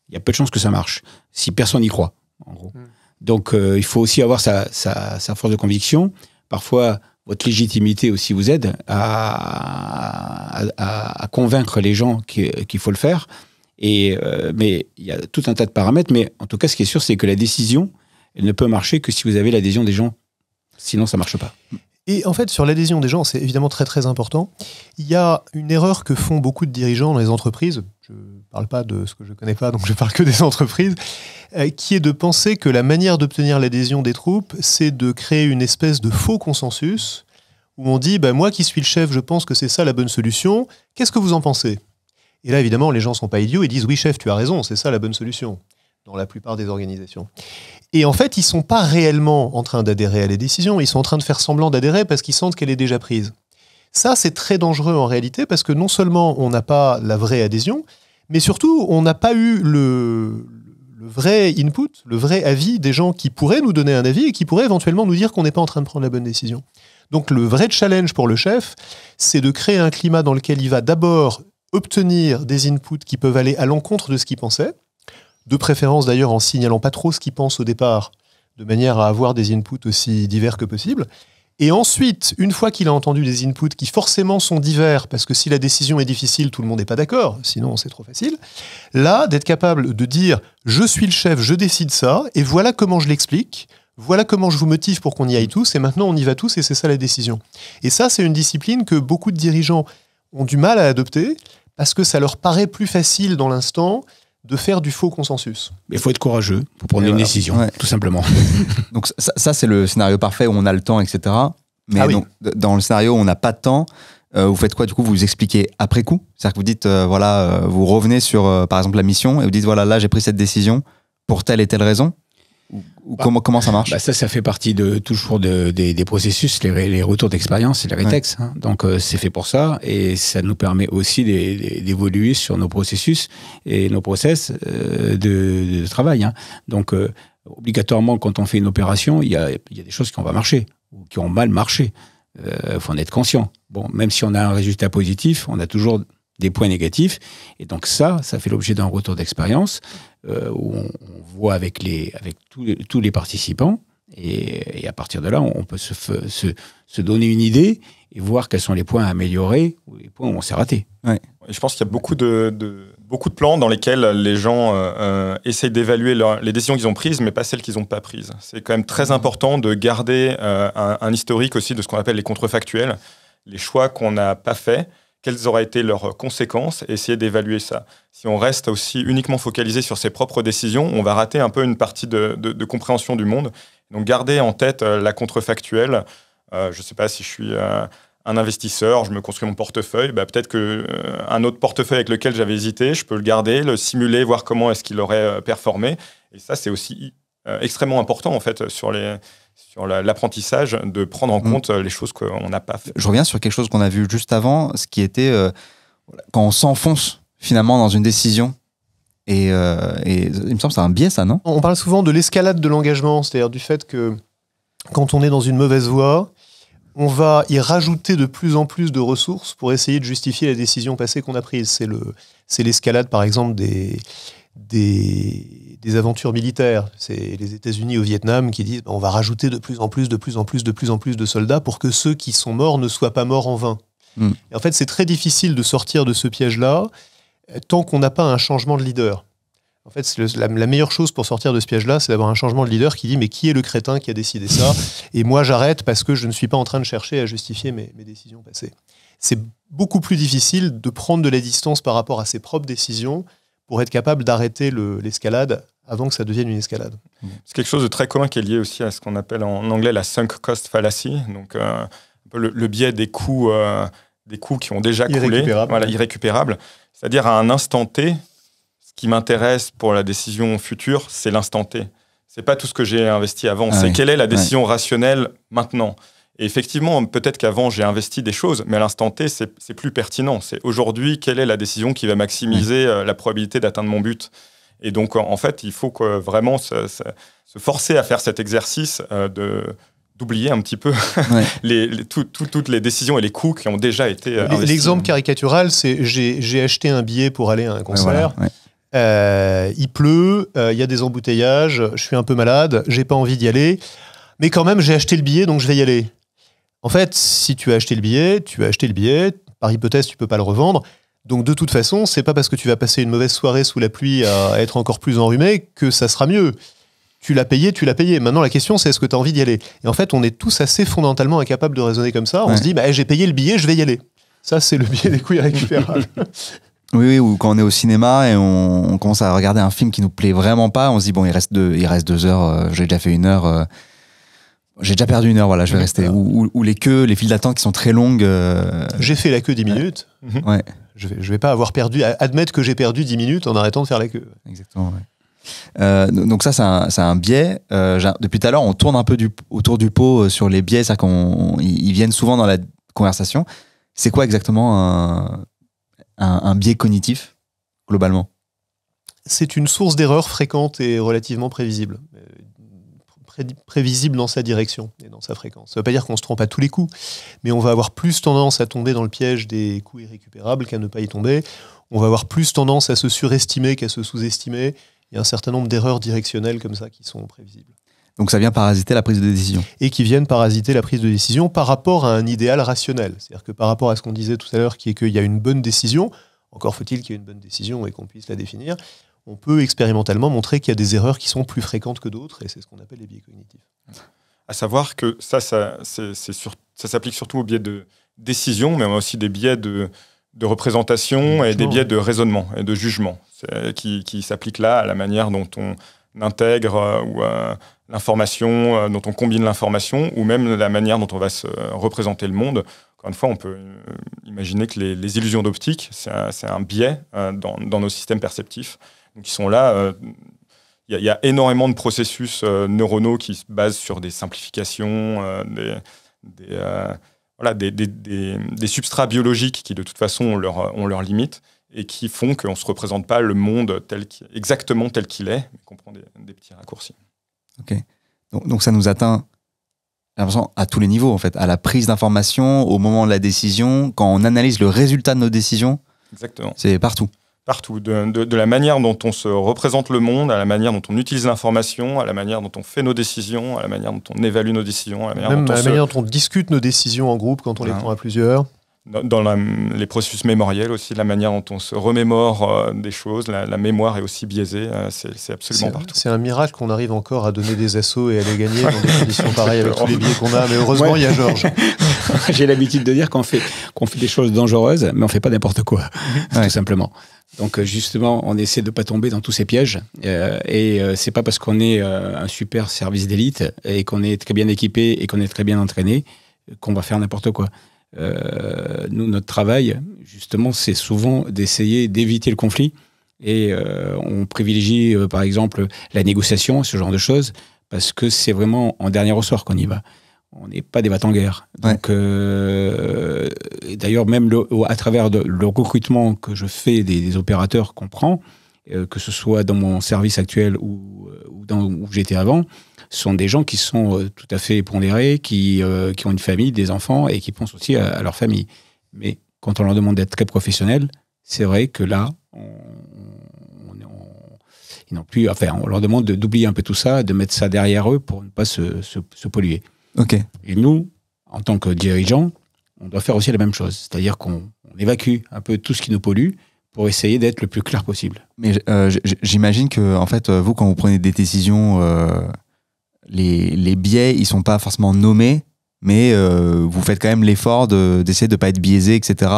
il y a peu de chances que ça marche, si personne n'y croit, en gros. Donc, il faut aussi avoir sa force de conviction. Parfois, votre légitimité aussi vous aide à convaincre les gens qu'il faut le faire. Mais il y a tout un tas de paramètres. Mais en tout cas, ce qui est sûr, c'est que la décision, elle ne peut marcher que si vous avez l'adhésion des gens. Sinon, ça ne marche pas. Et en fait, sur l'adhésion des gens, c'est évidemment très très important. Il y a une erreur que font beaucoup de dirigeants dans les entreprises, je ne parle pas de ce que je ne connais pas, donc je parle que des entreprises, qui est de penser que la manière d'obtenir l'adhésion des troupes, c'est de créer une espèce de faux consensus, où on dit, moi qui suis le chef, je pense que c'est ça la bonne solution, qu'est-ce que vous en pensez ? Et là, évidemment, les gens ne sont pas idiots, ils disent, oui chef, tu as raison, c'est ça la bonne solution, dans la plupart des organisations. Et en fait, ils ne sont pas réellement en train d'adhérer à la décision, ils sont en train de faire semblant d'adhérer parce qu'ils sentent qu'elle est déjà prise. Ça, c'est très dangereux en réalité, parce que non seulement on n'a pas la vraie adhésion, mais surtout, on n'a pas eu le vrai input, le vrai avis des gens qui pourraient nous donner un avis et qui pourraient éventuellement nous dire qu'on n'est pas en train de prendre la bonne décision. Donc le vrai challenge pour le chef, c'est de créer un climat dans lequel il va d'abord obtenir des inputs qui peuvent aller à l'encontre de ce qu'il pensait, de préférence d'ailleurs en signalant pas trop ce qu'il pense au départ, de manière à avoir des inputs aussi divers que possible. Et ensuite, une fois qu'il a entendu des inputs qui forcément sont divers, parce que si la décision est difficile, tout le monde n'est pas d'accord, sinon c'est trop facile, là, d'être capable de dire « je suis le chef, je décide ça, et voilà comment je l'explique, voilà comment je vous motive pour qu'on y aille tous, et maintenant on y va tous, et c'est ça la décision ». Et ça, c'est une discipline que beaucoup de dirigeants ont du mal à adopter, parce que ça leur paraît plus facile dans l'instant de faire du faux consensus. Mais il faut être courageux pour prendre une décision, tout simplement. Donc ça, c'est le scénario parfait où on a le temps, etc. Mais donc, dans le scénario où on n'a pas de temps, vous faites quoi du coup? Vous expliquez après coup? C'est-à-dire que vous dites, vous revenez sur, par exemple, la mission et vous dites, voilà, là, j'ai pris cette décision pour telle et telle raison? Ou comment ça marche? Ça fait partie toujours des processus, les retours d'expérience et les rétex. Ouais. Donc, c'est fait pour ça. Et ça nous permet aussi d'évoluer sur nos processus et nos process de travail. Donc, obligatoirement, quand on fait une opération, il y a des choses qui vont pas marcher ou qui ont mal marché. Faut en être conscient. Bon, même si on a un résultat positif, on a toujours des points négatifs. Et donc ça fait l'objet d'un retour d'expérience où on voit avec tous les participants. Et à partir de là, on peut se donner une idée et voir quels sont les points à améliorer ou les points où on s'est raté. Ouais. Je pense qu'il y a beaucoup de plans dans lesquels les gens essayent d'évaluer les décisions qu'ils ont prises, mais pas celles qu'ils n'ont pas prises. C'est quand même très important de garder un historique aussi de ce qu'on appelle les contrefactuels, les choix qu'on n'a pas faits, quelles auraient été leurs conséquences, et essayer d'évaluer ça. Si on reste aussi uniquement focalisé sur ses propres décisions, on va rater un peu une partie de compréhension du monde. Donc garder en tête la contrefactuelle. Je ne sais pas si je suis un investisseur, je me construis mon portefeuille, peut-être qu'un autre portefeuille avec lequel j'avais hésité, je peux le garder, le simuler, voir comment est-ce qu'il aurait performé. Et ça, c'est aussi extrêmement important en fait sur l'apprentissage, de prendre en compte les choses qu'on n'a pas fait. Je reviens sur quelque chose qu'on a vu juste avant, ce qui était quand on s'enfonce finalement dans une décision. Et il me semble que c'est un biais, ça, non? On parle souvent de l'escalade de l'engagement, c'est-à-dire du fait que quand on est dans une mauvaise voie, on va y rajouter de plus en plus de ressources pour essayer de justifier la décision passée qu'on a prise. C'est l'escalade, par exemple, des aventures militaires. C'est les États-Unis au Vietnam qui disent on va rajouter de plus en plus de soldats pour que ceux qui sont morts ne soient pas morts en vain. Et en fait, c'est très difficile de sortir de ce piège-là tant qu'on n'a pas un changement de leader. En fait, la meilleure chose pour sortir de ce piège-là, c'est d'avoir un changement de leader qui dit mais qui est le crétin qui a décidé ça? Et moi, j'arrête parce que je ne suis pas en train de chercher à justifier mes décisions passées. C'est beaucoup plus difficile de prendre de la distance par rapport à ses propres décisions pour être capable d'arrêter l'escalade avant que ça devienne une escalade. C'est quelque chose de très commun qui est lié aussi à ce qu'on appelle en anglais la sunk cost fallacy, donc un peu le biais des coûts qui ont déjà coulé, irrécupérables. C'est-à-dire à un instant T, ce qui m'intéresse pour la décision future, c'est l'instant T. C'est pas tout ce que j'ai investi avant, c'est quelle est la décision rationnelle maintenant. Et effectivement, peut-être qu'avant, j'ai investi des choses, mais à l'instant T, c'est plus pertinent. C'est aujourd'hui, quelle est la décision qui va maximiser la probabilité d'atteindre mon but. Et donc, en fait, il faut vraiment se forcer à faire cet exercice d'oublier un petit peu toutes les décisions et les coûts qui ont déjà été investis. L'exemple caricatural, c'est j'ai acheté un billet pour aller à un concert. Il pleut, il y a des embouteillages, je suis un peu malade, j'ai pas envie d'y aller, mais quand même, j'ai acheté le billet, donc je vais y aller. En fait, si tu as acheté le billet, par hypothèse, tu peux pas le revendre. Donc de toute façon, c'est pas parce que tu vas passer une mauvaise soirée sous la pluie à être encore plus enrhumé que ça sera mieux. Tu l'as payé. Maintenant, la question, c'est est-ce que tu as envie d'y aller? Et en fait, on est tous assez fondamentalement incapables de raisonner comme ça. On se dit, j'ai payé le billet, je vais y aller. Ça, c'est le biais des coûts irrécupérables. Oui, ou quand on est au cinéma et on commence à regarder un film qui nous plaît vraiment pas, on se dit, bon, il reste 2 heures, j'ai déjà fait 1 heure... J'ai déjà perdu 1 heure, voilà, je vais rester. Ou les queues, les files d'attente qui sont très longues. J'ai fait la queue 10 minutes. Ouais. Je vais pas avoir admettre que j'ai perdu 10 minutes en arrêtant de faire la queue. Exactement, donc ça, c'est un biais. Depuis tout à l'heure, on tourne un peu autour du pot sur les biais, c'est-à-dire qu'ils viennent souvent dans la conversation. C'est quoi exactement un biais cognitif, globalement? C'est une source d'erreur fréquente et relativement prévisible. Prévisible dans sa direction et dans sa fréquence. Ça ne veut pas dire qu'on se trompe à tous les coups, mais on va avoir plus tendance à tomber dans le piège des coûts irrécupérables qu'à ne pas y tomber. On va avoir plus tendance à se surestimer qu'à se sous-estimer. Il y a un certain nombre d'erreurs directionnelles comme ça qui sont prévisibles. Donc ça vient parasiter la prise de décision. Et qui viennent parasiter la prise de décision par rapport à un idéal rationnel. C'est-à-dire que par rapport à ce qu'on disait tout à l'heure, qui est qu'il y a une bonne décision, encore faut-il qu'il y ait une bonne décision et qu'on puisse la définir, on peut expérimentalement montrer qu'il y a des erreurs qui sont plus fréquentes que d'autres, et c'est ce qu'on appelle les biais cognitifs. À savoir que ça s'applique surtout aux biais de décision, mais on a aussi des biais de représentation et des biais de raisonnement et de jugement qui s'appliquent là à la manière dont on intègre l'information, dont on combine l'information, ou même la manière dont on va se représenter le monde. Encore une fois, on peut imaginer que les illusions d'optique, c'est un biais dans nos systèmes perceptifs. Donc, ils sont là. Il y a énormément de processus neuronaux qui se basent sur des simplifications, des substrats biologiques qui, de toute façon, ont leurs limites et qui font qu'on ne se représente pas le monde exactement tel qu'il est, mais qu'on prend des petits raccourcis. Ok. Donc, ça nous atteint, j'ai l'impression, à tous les niveaux, en fait, à la prise d'information, au moment de la décision, quand on analyse le résultat de nos décisions. Exactement. C'est partout. Partout, de la manière dont on se représente le monde, à la manière dont on utilise l'information, à la manière dont on fait nos décisions, à la manière dont on évalue nos décisions, à la manière dont on discute nos décisions en groupe quand on les prend à plusieurs. Dans les processus mémoriels aussi, la manière dont on se remémore des choses, la mémoire est aussi biaisée, c'est absolument partout. C'est un miracle qu'on arrive encore à donner des assauts et à les gagner dans des conditions pareilles avec tous les biais qu'on a, mais heureusement il y a Georges. J'ai l'habitude de dire qu'on fait des choses dangereuses, mais on ne fait pas n'importe quoi, tout simplement. Donc justement, on essaie de ne pas tomber dans tous ces pièges, et c'est pas parce qu'on est un super service d'élite et qu'on est très bien équipé et qu'on est très bien entraîné qu'on va faire n'importe quoi. Nous, notre travail, justement, c'est souvent d'essayer d'éviter le conflit, et on privilégie, par exemple, la négociation, ce genre de choses, parce que c'est vraiment en dernier ressort qu'on y va. On n'est pas des va-t-en-guerre. Donc, d'ailleurs, même à travers le recrutement que je fais des opérateurs qu'on prend, que ce soit dans mon service actuel ou où j'étais avant, sont des gens qui sont tout à fait pondérés, qui ont une famille, des enfants et qui pensent aussi à leur famille. Mais quand on leur demande d'être très professionnels, c'est vrai que là, ils n'ont plus, enfin, on leur demande d'oublier un peu tout ça, de mettre ça derrière eux pour ne pas se polluer. Ok. Et nous, en tant que dirigeants, on doit faire aussi la même chose. C'est-à-dire qu'on évacue un peu tout ce qui nous pollue pour essayer d'être le plus clair possible. Mais j'imagine que, en fait, vous, quand vous prenez des décisions, les biais, ils sont pas forcément nommés, mais vous faites quand même l'effort d'essayer de pas être biaisé, etc.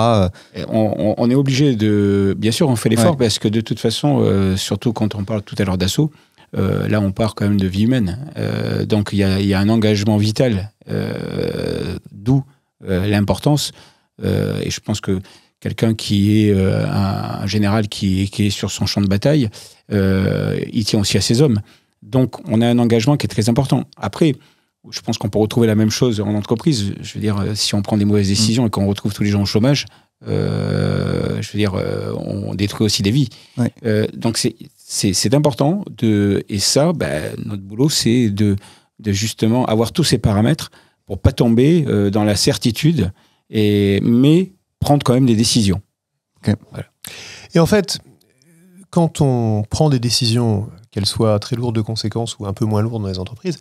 On est obligé de... Bien sûr, on fait l'effort parce que de toute façon, surtout quand on parle tout à l'heure d'assaut, là, on part quand même de vie humaine. Donc, il y a un engagement vital, d'où l'importance. Et je pense que quelqu'un qui est un général qui est sur son champ de bataille, il tient aussi à ses hommes. Donc, on a un engagement qui est très important. Après, je pense qu'on peut retrouver la même chose en entreprise. Je veux dire, si on prend des mauvaises décisions et qu'on retrouve tous les gens au chômage, je veux dire, on détruit aussi des vies. Ouais. Donc, c'est important. Et ça, notre boulot, c'est de justement avoir tous ces paramètres pour pas tomber dans la certitude, mais prendre quand même des décisions. Okay. Voilà. Et en fait, quand on prend des décisions, qu'elles soient très lourdes de conséquences ou un peu moins lourdes dans les entreprises,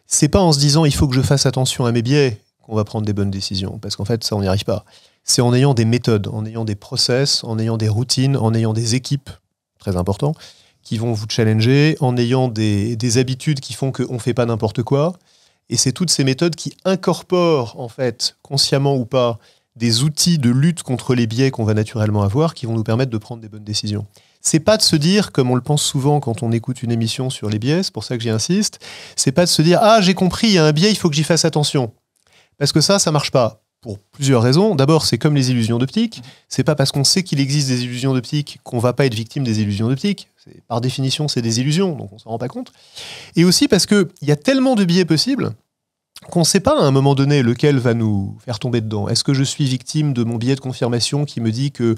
c'est pas en se disant il faut que je fasse attention à mes biais qu'on va prendre des bonnes décisions, parce qu'en fait ça on n'y arrive pas. C'est en ayant des méthodes, en ayant des process, en ayant des routines, en ayant des équipes, très important, qui vont vous challenger, en ayant des habitudes qui font qu'on ne fait pas n'importe quoi. Et c'est toutes ces méthodes qui incorporent, en fait, consciemment ou pas, des outils de lutte contre les biais qu'on va naturellement avoir qui vont nous permettre de prendre des bonnes décisions. C'est pas de se dire, comme on le pense souvent quand on écoute une émission sur les biais, c'est pour ça que j'y insiste, c'est pas de se dire « Ah, j'ai compris, il y a un biais, il faut que j'y fasse attention ». Parce que ça marche pas. Pour plusieurs raisons. D'abord, c'est comme les illusions d'optique. C'est pas parce qu'on sait qu'il existe des illusions d'optique qu'on va pas être victime des illusions d'optique. Par définition, c'est des illusions, donc on s'en rend pas compte. Et aussi parce qu'il y a tellement de biais possibles qu'on ne sait pas à un moment donné lequel va nous faire tomber dedans. Est-ce que je suis victime de mon biais de confirmation qui me dit que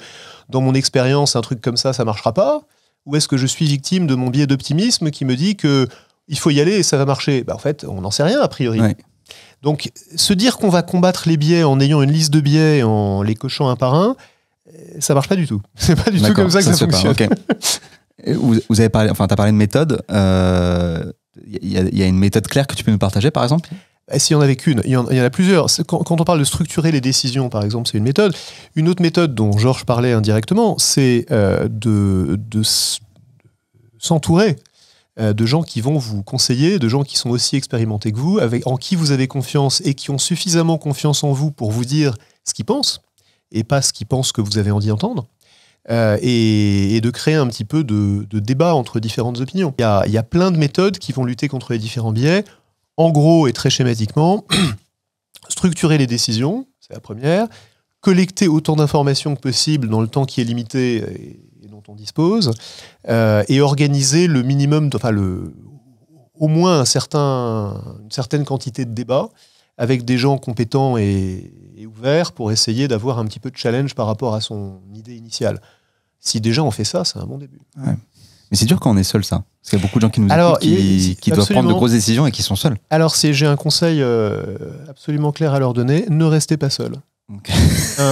dans mon expérience, un truc comme ça marchera pas? Ou est-ce que je suis victime de mon biais d'optimisme qui me dit que il faut y aller et ça va marcher? En fait, on n'en sait rien a priori. Ouais. Donc, se dire qu'on va combattre les biais en ayant une liste de biais, en les cochant un par un, ça marche pas du tout. C'est pas du tout comme ça que ça fonctionne. Okay. Vous avez parlé, enfin, t'as parlé de méthode. Il y a une méthode claire que tu peux nous partager, par exemple? S'il n'y en avait qu'une, il y en a plusieurs. Quand on parle de structurer les décisions, par exemple, c'est une méthode. Une autre méthode dont Georges parlait indirectement, c'est de s'entourer de gens qui vont vous conseiller, de gens qui sont aussi expérimentés que vous, en qui vous avez confiance et qui ont suffisamment confiance en vous pour vous dire ce qu'ils pensent, et pas ce qu'ils pensent que vous avez envie d'entendre, et de créer un petit peu de débat entre différentes opinions. Il y a plein de méthodes qui vont lutter contre les différents biais. En gros et très schématiquement, structurer les décisions, c'est la première, collecter autant d'informations que possible dans le temps qui est limité et dont on dispose, et organiser le minimum, au moins une certaine quantité de débats avec des gens compétents et ouverts pour essayer d'avoir un petit peu de challenge par rapport à son idée initiale. Si déjà on fait ça, c'est un bon début. Ouais. Mais c'est dur quand on est seul, ça. Parce qu'il y a beaucoup de gens qui nous écoutent, qui doivent prendre de grosses décisions et qui sont seuls. Alors, j'ai un conseil absolument clair à leur donner. Ne restez pas seul. Okay.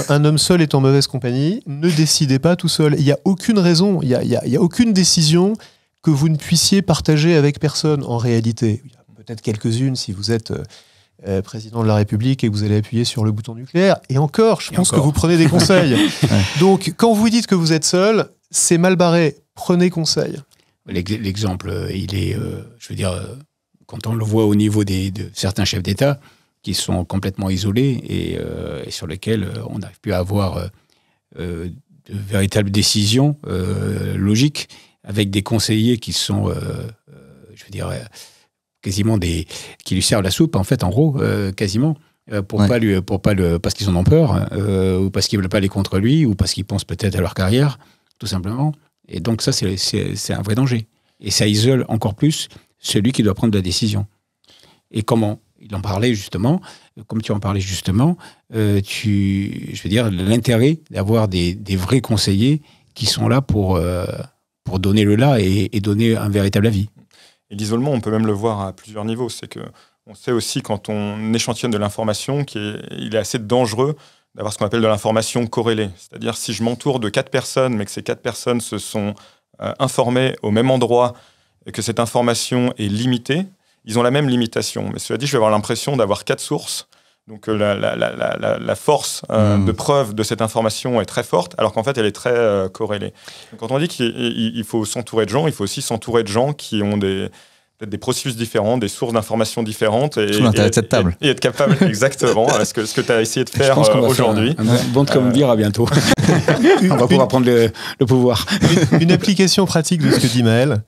Un homme seul est en mauvaise compagnie. Ne décidez pas tout seul. Il n'y a aucune raison, il y a aucune décision que vous ne puissiez partager avec personne en réalité. Il y a peut-être quelques-unes si vous êtes président de la République et que vous allez appuyer sur le bouton nucléaire. Et encore, je pense que vous prenez des conseils. Ouais. Donc, quand vous dites que vous êtes seul, c'est mal barré. Prenez conseil. L'exemple, il est, je veux dire, quand on le voit au niveau de certains chefs d'État qui sont complètement isolés et sur lesquels on n'arrive plus à avoir de véritables décisions logiques, avec des conseillers qui sont, je veux dire, quasiment qui lui servent la soupe, en fait, en gros, quasiment. Parce qu'ils en ont peur, ou parce qu'ils ne veulent pas aller contre lui, ou parce qu'ils pensent peut-être à leur carrière, tout simplement. Et donc ça, c'est un vrai danger. Et ça isole encore plus celui qui doit prendre la décision. Et comment? Il en parlait justement, comme tu en parlais justement, je veux dire, l'intérêt d'avoir des vrais conseillers qui sont là pour donner le là et donner un véritable avis. Et l'isolement, on peut même le voir à plusieurs niveaux. C'est qu'on sait aussi, quand on échantillonne de l'information, qu'il est assez dangereux d'avoir ce qu'on appelle de l'information corrélée. C'est-à-dire, si je m'entoure de 4 personnes, mais que ces 4 personnes se sont informées au même endroit, et que cette information est limitée, ils ont la même limitation. Mais cela dit, je vais avoir l'impression d'avoir 4 sources. Donc la force de preuve de cette information est très forte, alors qu'en fait, elle est très corrélée. Donc, quand on dit qu'il faut s'entourer de gens, il faut aussi s'entourer de gens qui ont peut-être des processus différents, des sources d'informations différentes. Tout l'intérêt de cette table. Et être capable, exactement, ce que tu as essayé de faire aujourd'hui. Un bon triumvirat à bientôt. On va pouvoir prendre le pouvoir. Une application pratique de ce que dit Maël,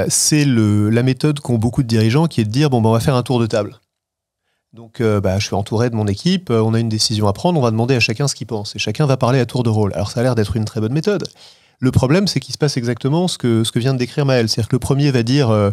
c'est la méthode qu'ont beaucoup de dirigeants, qui est de dire, on va faire un tour de table. Donc, je suis entouré de mon équipe, on a une décision à prendre, on va demander à chacun ce qu'il pense. Et chacun va parler à tour de rôle. Alors, ça a l'air d'être une très bonne méthode. Le problème, c'est qu'il se passe exactement ce que vient de décrire Maël. C'est-à-dire que le premier va dire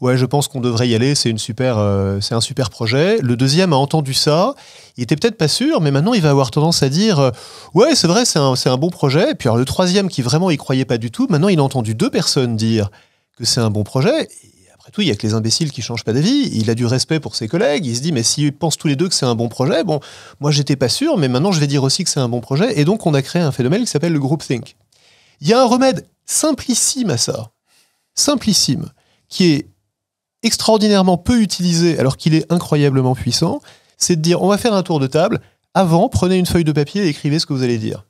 ouais, je pense qu'on devrait y aller, c'est un super projet. Le deuxième a entendu ça, il était peut-être pas sûr, mais maintenant il va avoir tendance à dire ouais, c'est vrai, c'est un bon projet. Et puis alors, le troisième, qui vraiment y croyait pas du tout, maintenant il a entendu 2 personnes dire que c'est un bon projet. Et après tout, il y a que les imbéciles qui changent pas d'avis. Il a du respect pour ses collègues. Il se dit mais s'ils pensent tous les deux que c'est un bon projet, bon, moi j'étais pas sûr, mais maintenant je vais dire aussi que c'est un bon projet. Et donc on a créé un phénomène qui s'appelle le groupthink. Il y a un remède simplissime à ça, simplissime, qui est extraordinairement peu utilisé alors qu'il est incroyablement puissant, c'est de dire on va faire un tour de table, avant prenez une feuille de papier et écrivez ce que vous allez dire.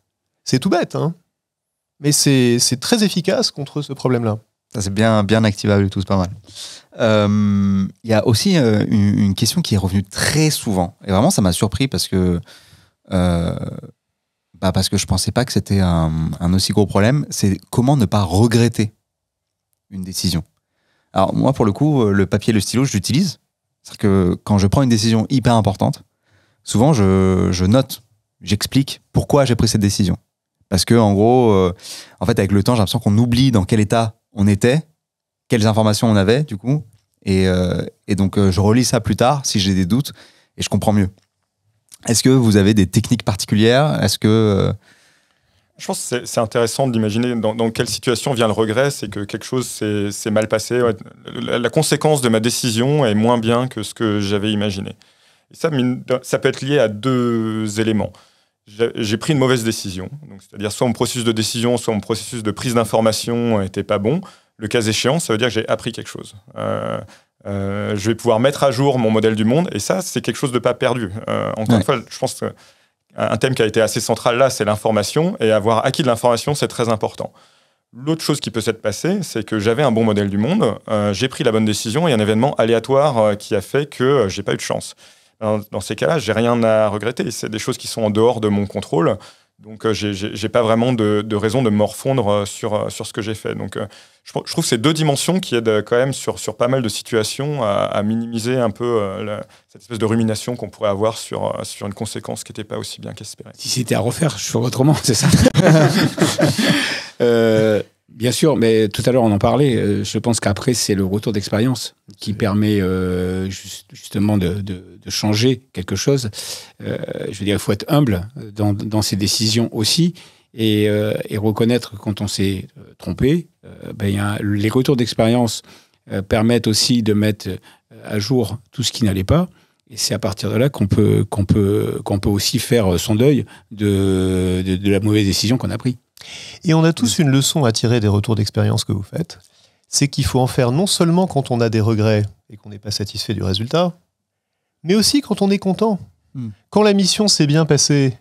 C'est tout bête, hein, mais c'est très efficace contre ce problème-là. Ça, c'est bien activable et tout, c'est pas mal. Il y a aussi une question qui est revenue très souvent, et vraiment ça m'a surpris parce que je pensais pas que c'était un aussi gros problème, c'est comment ne pas regretter une décision. Alors moi, pour le coup, le papier et le stylo, je l'utilise. C'est-à-dire que quand je prends une décision hyper importante, souvent je note, j'explique pourquoi j'ai pris cette décision. Parce que en gros, en fait, avec le temps, j'ai l'impression qu'on oublie dans quel état on était, quelles informations on avait, du coup, et donc je relis ça plus tard si j'ai des doutes et je comprends mieux. Est-ce que vous avez des techniques particulières ? Est-ce que... Je pense que c'est intéressant d'imaginer dans quelle situation vient le regret. C'est que quelque chose s'est mal passé. Ouais. La conséquence de ma décision est moins bien que ce que j'avais imaginé. Et ça peut être lié à 2 éléments. J'ai pris une mauvaise décision. Donc, c'est-à-dire soit mon processus de décision, soit mon processus de prise d'information n'était pas bon. Le cas échéant, ça veut dire que j'ai appris quelque chose. Je vais pouvoir mettre à jour mon modèle du monde, et ça, c'est quelque chose de pas perdu. Encore une fois, je pense qu'un thème qui a été assez central là, c'est l'information, et avoir acquis de l'information, c'est très important. L'autre chose qui peut s'être passée, c'est que j'avais un bon modèle du monde, j'ai pris la bonne décision, et un événement aléatoire qui a fait que j'ai pas eu de chance. Dans ces cas-là, j'ai rien à regretter. C'est des choses qui sont en dehors de mon contrôle. Donc, j'ai pas vraiment de raison de me morfondre sur ce que j'ai fait. Donc, je trouve que c'est 2 dimensions qui aident quand même sur pas mal de situations à minimiser un peu cette espèce de rumination qu'on pourrait avoir sur une conséquence qui n'était pas aussi bien qu'espérée. Si c'était à refaire, je ferais autrement, c'est ça. Bien sûr, mais tout à l'heure on en parlait. Je pense qu'après c'est le retour d'expérience qui permet justement de changer quelque chose. Je veux dire, il faut être humble dans ses décisions aussi et reconnaître quand on s'est trompé. Les retours d'expérience permettent aussi de mettre à jour tout ce qui n'allait pas. Et c'est à partir de là qu'on peut aussi faire son deuil de la mauvaise décision qu'on a prise. Et on a tous une leçon à tirer des retours d'expérience que vous faites, c'est qu'il faut en faire non seulement quand on a des regrets et qu'on n'est pas satisfait du résultat, mais aussi quand on est content. Quand la mission s'est bien passée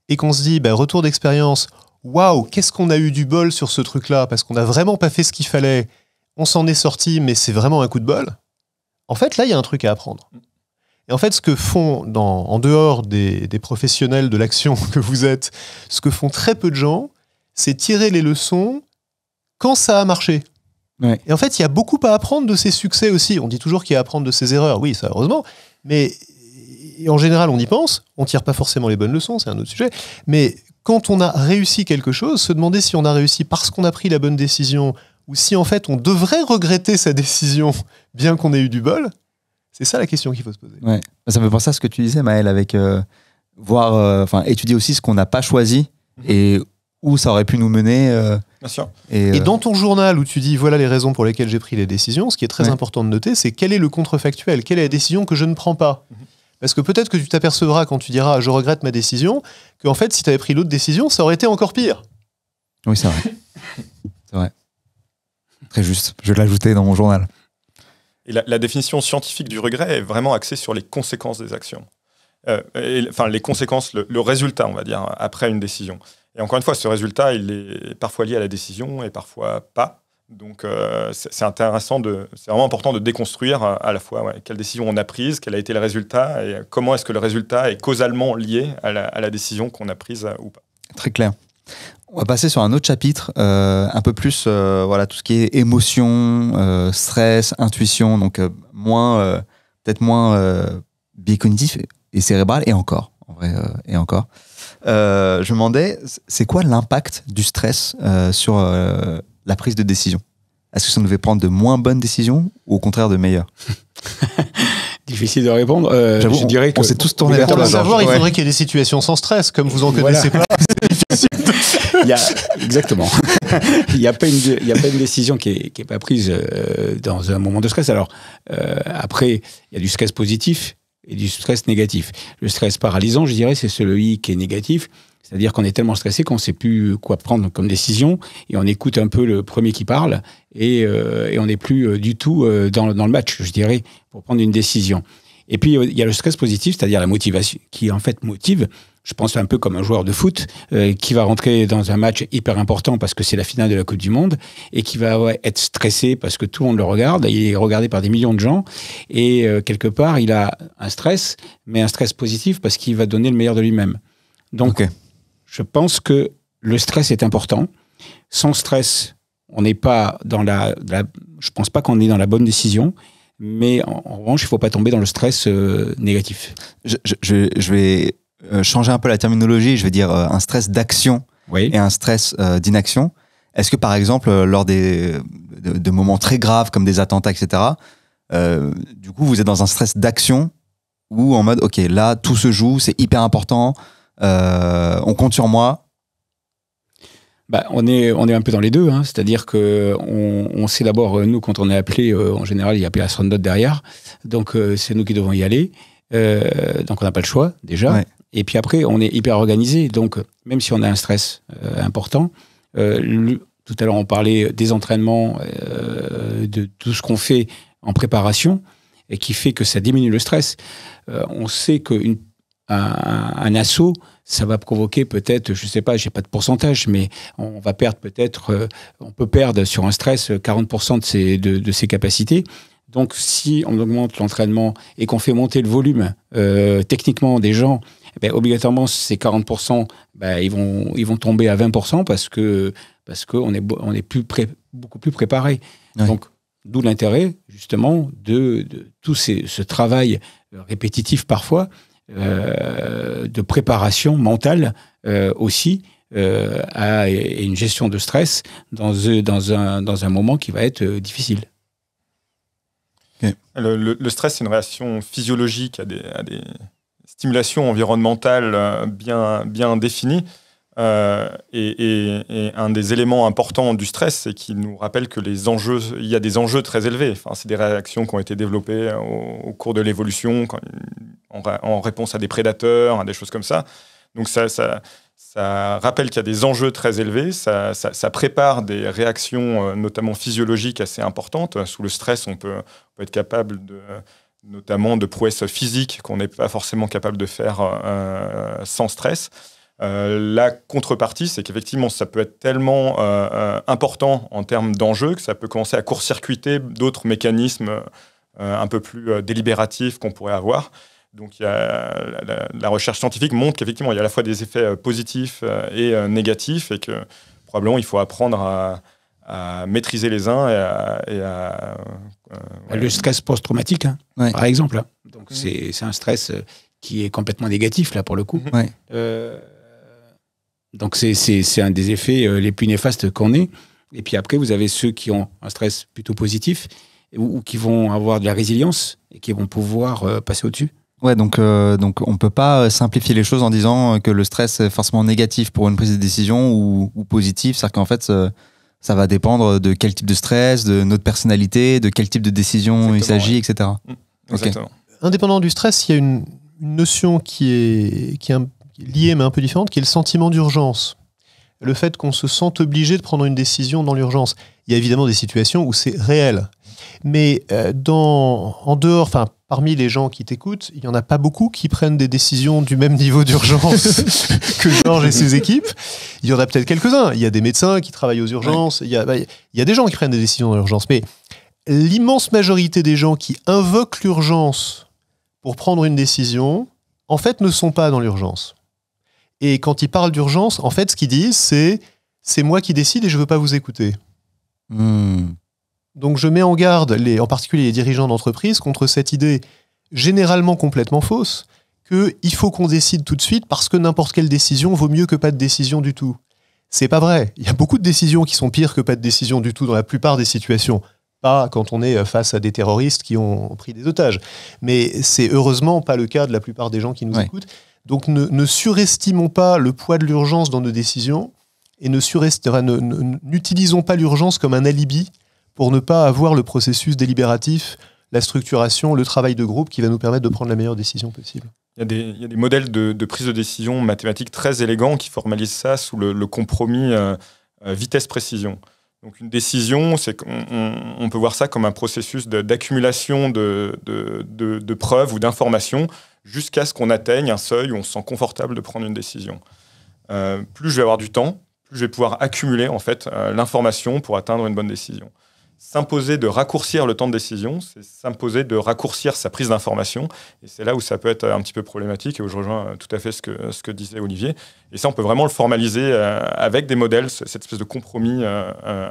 et qu'on se dit, retour d'expérience, waouh, qu'est-ce qu'on a eu du bol sur ce truc-là, parce qu'on n'a vraiment pas fait ce qu'il fallait, on s'en est sorti, mais c'est vraiment un coup de bol. En fait, là, il y a un truc à apprendre. Et en fait, ce que font, en dehors des professionnels de l'action que vous êtes, ce que font très peu de gens, c'est tirer les leçons quand ça a marché. Ouais. Et en fait, il y a beaucoup à apprendre de ses succès aussi. On dit toujours qu'il y a à apprendre de ses erreurs. Oui, ça, heureusement. Mais en général, on y pense. On ne tire pas forcément les bonnes leçons, c'est un autre sujet. Mais quand on a réussi quelque chose, se demander si on a réussi parce qu'on a pris la bonne décision ou si, en fait, on devrait regretter sa décision bien qu'on ait eu du bol, c'est ça la question qu'il faut se poser. Ouais. Ça me fait penser à ce que tu disais, Maël, avec étudier aussi ce qu'on n'a pas choisi et où ça aurait pu nous mener. Bien sûr. Et dans ton journal où tu dis voilà les raisons pour lesquelles j'ai pris les décisions, ce qui est très important de noter, c'est quel est le contrefactuel, quelle est la décision que je ne prends pas. Parce que peut-être que tu t'apercevras quand tu diras je regrette ma décision, qu'en fait si tu avais pris l'autre décision, ça aurait été encore pire. Oui, c'est vrai. C'est vrai. Très juste. Je vais l'ajouter dans mon journal. Et la définition scientifique du regret est vraiment axée sur les conséquences des actions. Enfin, les conséquences, le résultat, on va dire, après une décision. Et encore une fois, ce résultat, il est parfois lié à la décision et parfois pas. Donc, c'est intéressant, c'est vraiment important de déconstruire à la fois quelle décision on a prise, quel a été le résultat et comment est-ce que le résultat est causalement lié à la décision qu'on a prise ou pas. Très clair. On va passer sur un autre chapitre, un peu plus voilà, tout ce qui est émotion, stress, intuition, donc peut-être moins biais cognitif et cérébral, et encore, en vrai, et encore. Je me demandais, c'est quoi l'impact du stress sur la prise de décision? Est-ce que ça nous fait prendre de moins bonnes décisions ou au contraire de meilleures? Difficile de répondre. J'avoue, je dirais on s'est tous tournés vers Pour toi. le savoir, il Ouais. faudrait qu'il y ait des situations sans stress, comme vous en connaissez pas. Exactement. Il n'y a pas une décision qui est pas prise dans un moment de stress. Alors, après, il y a du stress positif et du stress négatif. Le stress paralysant, je dirais, c'est celui qui est négatif. C'est-à-dire qu'on est tellement stressé qu'on ne sait plus quoi prendre comme décision et on écoute un peu le premier qui parle et on n'est plus du tout dans le match, je dirais, pour prendre une décision. Et puis, il y a le stress positif, c'est-à-dire la motivation, qui en fait motive. Je pense un peu comme un joueur de foot qui va rentrer dans un match hyper important parce que c'est la finale de la Coupe du Monde et qui va être stressé parce que tout le monde le regarde. Il est regardé par des millions de gens et quelque part, il a un stress, mais un stress positif parce qu'il va donner le meilleur de lui-même. Donc, je pense que le stress est important. Sans stress, on n'est pas dans je pense pas qu'on est dans la bonne décision. Mais en revanche, il ne faut pas tomber dans le stress négatif. Je vais changer un peu la terminologie. Je vais dire un stress d'action et un stress d'inaction. Est-ce que, par exemple, lors de moments très graves comme des attentats, etc., du coup, vous êtes dans un stress d'action ou en mode, OK, là, tout se joue, c'est hyper important, on compte sur moi? On est un peu dans les deux, hein. C'est-à-dire qu'on sait d'abord, nous, quand on est appelé, en général, il y a personne d'autre derrière. Donc, c'est nous qui devons y aller. Donc, on n'a pas le choix, déjà. Ouais. Et puis après, on est hyper organisé. Donc, même si on a un stress important, tout à l'heure, on parlait des entraînements, de tout ce qu'on fait en préparation et qui fait que ça diminue le stress. On sait qu'un assaut, ça va provoquer peut-être, je ne sais pas, je n'ai pas de pourcentage, mais on va perdre peut-être, on peut perdre sur un stress 40% de ses capacités. Donc, si on augmente l'entraînement et qu'on fait monter le volume techniquement des gens, obligatoirement, ces 40%, ils vont tomber à 20% parce qu'on est beaucoup plus préparé. Oui. Donc, d'où l'intérêt, justement, de tout ce travail répétitif parfois, de préparation mentale aussi à une gestion de stress dans un moment qui va être difficile. Okay. Le stress, c'est une réaction physiologique à des stimulations environnementales bien définies. Et un des éléments importants du stress, c'est qu'il nous rappelle que il y a des enjeux très élevés. Enfin, c'est des réactions qui ont été développées au cours de l'évolution, en réponse à des prédateurs, à des choses comme ça. Donc ça rappelle qu'il y a des enjeux très élevés, ça prépare des réactions notamment physiologiques assez importantes. Sous le stress, on peut être capable notamment de prouesses physiques qu'on n'est pas forcément capable de faire sans stress. La contrepartie, c'est qu'effectivement, ça peut être tellement important en termes d'enjeux que ça peut commencer à court-circuiter d'autres mécanismes un peu plus délibératifs qu'on pourrait avoir. Donc, la recherche scientifique montre qu'effectivement, il y a à la fois des effets positifs et négatifs et que probablement, il faut apprendre à maîtriser les uns Le stress post-traumatique, hein, par exemple. Hein. Donc, c'est un stress qui est complètement négatif, là, pour le coup. Ouais. Donc, c'est un des effets les plus néfastes qu'on ait. Et puis après, vous avez ceux qui ont un stress plutôt positif ou qui vont avoir de la résilience et qui vont pouvoir passer au-dessus. Ouais, donc on peut pas simplifier les choses en disant que le stress est forcément négatif pour une prise de décision ou positif. C'est-à-dire qu'en fait, Ça va dépendre de quel type de stress, de notre personnalité, de quel type de décision il s'agit, etc. Exactement. Okay. Indépendant du stress, il y a une notion qui est liée mais un peu différente, qui est le sentiment d'urgence. Le fait qu'on se sente obligé de prendre une décision dans l'urgence. Il y a évidemment des situations où c'est réel. Mais en dehors, parmi les gens qui t'écoutent, il n'y en a pas beaucoup qui prennent des décisions du même niveau d'urgence que Georges et ses équipes. Il y en a peut-être quelques-uns. Il y a des médecins qui travaillent aux urgences. Ouais. Il y a des gens qui prennent des décisions dans l'urgence. Mais l'immense majorité des gens qui invoquent l'urgence pour prendre une décision, en fait, ne sont pas dans l'urgence. Et quand ils parlent d'urgence, en fait, ce qu'ils disent, c'est moi qui décide et je ne veux pas vous écouter. Donc je mets en garde, en particulier les dirigeants d'entreprise, contre cette idée généralement complètement fausse qu'il faut qu'on décide tout de suite parce que n'importe quelle décision vaut mieux que pas de décision du tout. C'est pas vrai. Il y a beaucoup de décisions qui sont pires que pas de décision du tout dans la plupart des situations. Pas quand on est face à des terroristes qui ont pris des otages. Mais c'est heureusement pas le cas de la plupart des gens qui nous écoutent. Donc ne surestimons pas le poids de l'urgence dans nos décisions et n'utilisons pas l'urgence comme un alibi pour ne pas avoir le processus délibératif, la structuration, le travail de groupe qui va nous permettre de prendre la meilleure décision possible. Il y a des modèles de prise de décision mathématiques très élégants qui formalisent ça sous le compromis vitesse-précision. Donc une décision, on peut voir ça comme un processus d'accumulation de preuves ou d'informations jusqu'à ce qu'on atteigne un seuil où on se sent confortable de prendre une décision. Plus je vais avoir du temps, plus je vais pouvoir accumuler en fait, l'information pour atteindre une bonne décision. S'imposer de raccourcir le temps de décision, c'est s'imposer de raccourcir sa prise d'information. Et c'est là où ça peut être un petit peu problématique, et où je rejoins tout à fait ce que disait Olivier. Et ça, on peut vraiment le formaliser avec des modèles, cette espèce de compromis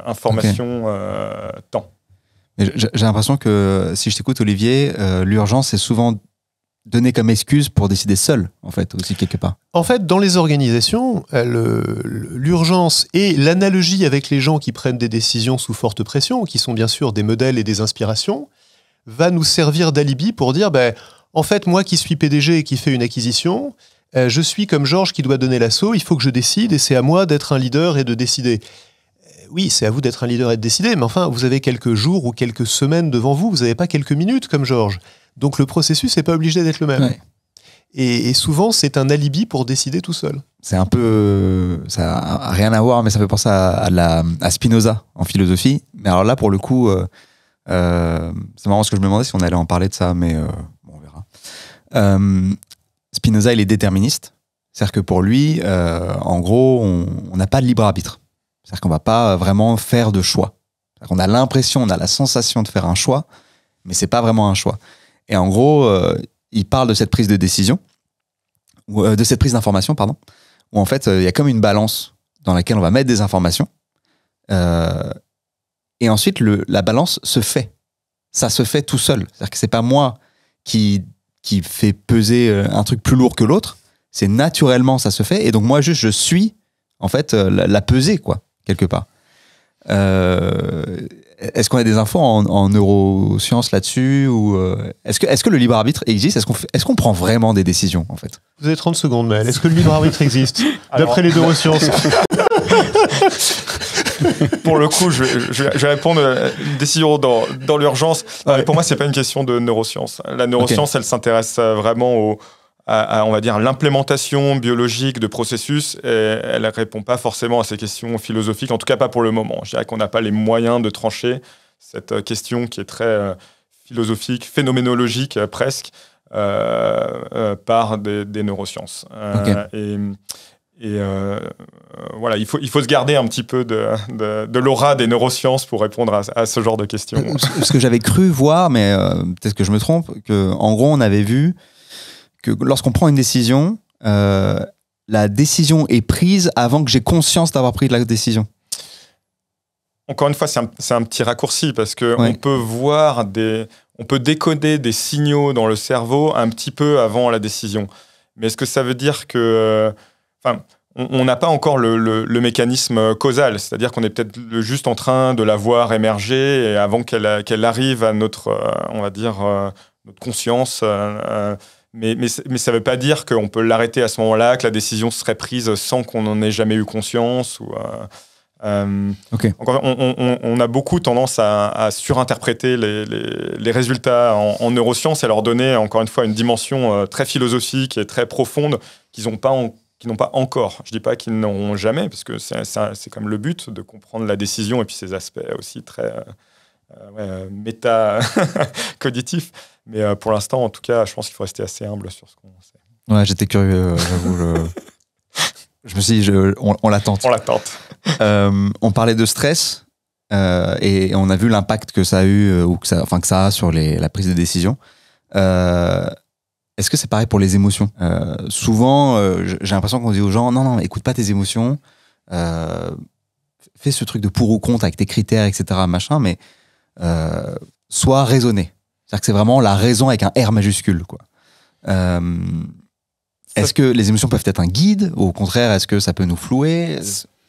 information-temps. J'ai l'impression que, si je t'écoute, Olivier, l'urgence est souvent donnée comme excuse pour décider seul, en fait, aussi quelque part. En fait, dans les organisations, l'urgence et l'analogie avec les gens qui prennent des décisions sous forte pression, qui sont bien sûr des modèles et des inspirations, va nous servir d'alibi pour dire, en fait, moi qui suis PDG et qui fais une acquisition, je suis comme Georges qui doit donner l'assaut, il faut que je décide et c'est à moi d'être un leader et de décider. Oui, c'est à vous d'être un leader et de décider, mais enfin, vous avez quelques jours ou quelques semaines devant vous, vous n'avez pas quelques minutes comme Georges. Donc le processus n'est pas obligé d'être le même. Ouais. Et souvent, c'est un alibi pour décider tout seul. C'est un peu... ça n'a rien à voir, mais ça fait penser à Spinoza en philosophie. Mais alors là, pour le coup, c'est marrant parce que je me demandais si on allait en parler de ça, mais bon, on verra. Spinoza, il est déterministe. C'est-à-dire que pour lui, en gros, on n'a pas de libre arbitre. C'est-à-dire qu'on ne va pas vraiment faire de choix. On a l'impression, on a la sensation de faire un choix, mais ce n'est pas vraiment un choix. Et en gros, il parle de cette prise de décision, de cette prise d'information, pardon, où en fait, il y a comme une balance dans laquelle on va mettre des informations. Et ensuite, la balance se fait. Ça se fait tout seul. C'est-à-dire que c'est pas moi qui fait peser un truc plus lourd que l'autre. C'est naturellement, ça se fait. Et donc, moi, juste, je suis, en fait, la pesée, quoi, quelque part. Est-ce qu'on a des infos en neurosciences là-dessus ou est-ce que le libre arbitre existe? Est-ce qu'on prend vraiment des décisions en fait? Vous avez 30 secondes, Maël. Est-ce que le libre arbitre existe d'après les neurosciences? Pour le coup, je vais répondre une décision dans l'urgence. Ouais. Pour moi, c'est pas une question de neurosciences. La neuroscience, elle s'intéresse vraiment à on va dire, l'implémentation biologique de processus, et elle ne répond pas forcément à ces questions philosophiques, en tout cas pas pour le moment. Je dirais qu'on n'a pas les moyens de trancher cette question qui est très philosophique, phénoménologique presque, par des neurosciences. Voilà, il faut se garder un petit peu de l'aura des neurosciences pour répondre à ce genre de questions. Ce que j'avais cru voir, mais peut-être que je me trompe, qu'en gros, on avait vu que lorsqu'on prend une décision, la décision est prise avant que j'ai conscience d'avoir pris la décision. Encore une fois, c'est un petit raccourci parce qu'on peut on peut décoder des signaux dans le cerveau un petit peu avant la décision. Mais est-ce que ça veut dire que... on n'a pas encore le mécanisme causal, c'est-à-dire qu'on est peut-être juste en train de la voir émerger et avant qu'elle arrive à notre, on va dire, notre conscience... Mais ça ne veut pas dire qu'on peut l'arrêter à ce moment-là, que la décision serait prise sans qu'on n'en ait jamais eu conscience. Encore, on a beaucoup tendance à surinterpréter les résultats en neurosciences et à leur donner, encore une fois, une dimension très philosophique et très profonde qu'ils n'ont pas encore. Je ne dis pas qu'ils n'auront jamais, parce que c'est comme le but de comprendre la décision et puis ses aspects aussi très méta-cognitifs. Mais pour l'instant, en tout cas, je pense qu'il faut rester assez humble sur ce qu'on sait. Ouais, j'étais curieux, j'avoue. Je me suis dit, on l'attend. On l'attente. On parlait de stress et on a vu l'impact que ça a eu ou que ça a sur la prise de décision. Est-ce que c'est pareil pour les émotions? Souvent, j'ai l'impression qu'on dit aux gens non, écoute pas tes émotions, fais ce truc de pour ou contre avec tes critères, etc. machin, mais sois raisonné. C'est-à-dire que c'est vraiment la raison avec un R majuscule, quoi. Est-ce que les émotions peuvent être un guide ou au contraire, est-ce que ça peut nous flouer?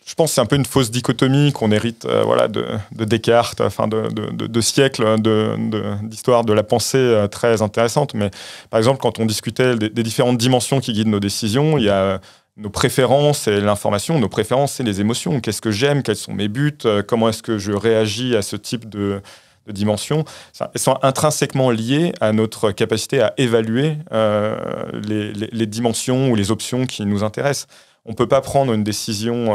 Je pense que c'est un peu une fausse dichotomie qu'on hérite de Descartes, enfin de siècles d'histoire de la pensée très intéressante. Mais par exemple, quand on discutait des différentes dimensions qui guident nos décisions, il y a nos préférences et l'information. Nos préférences, c'est les émotions. Qu'est-ce que j'aime? Quels sont mes buts? Comment est-ce que je réagis à ce type de dimensions? Elles sont intrinsèquement liées à notre capacité à évaluer les dimensions ou les options qui nous intéressent. On ne peut pas prendre une décision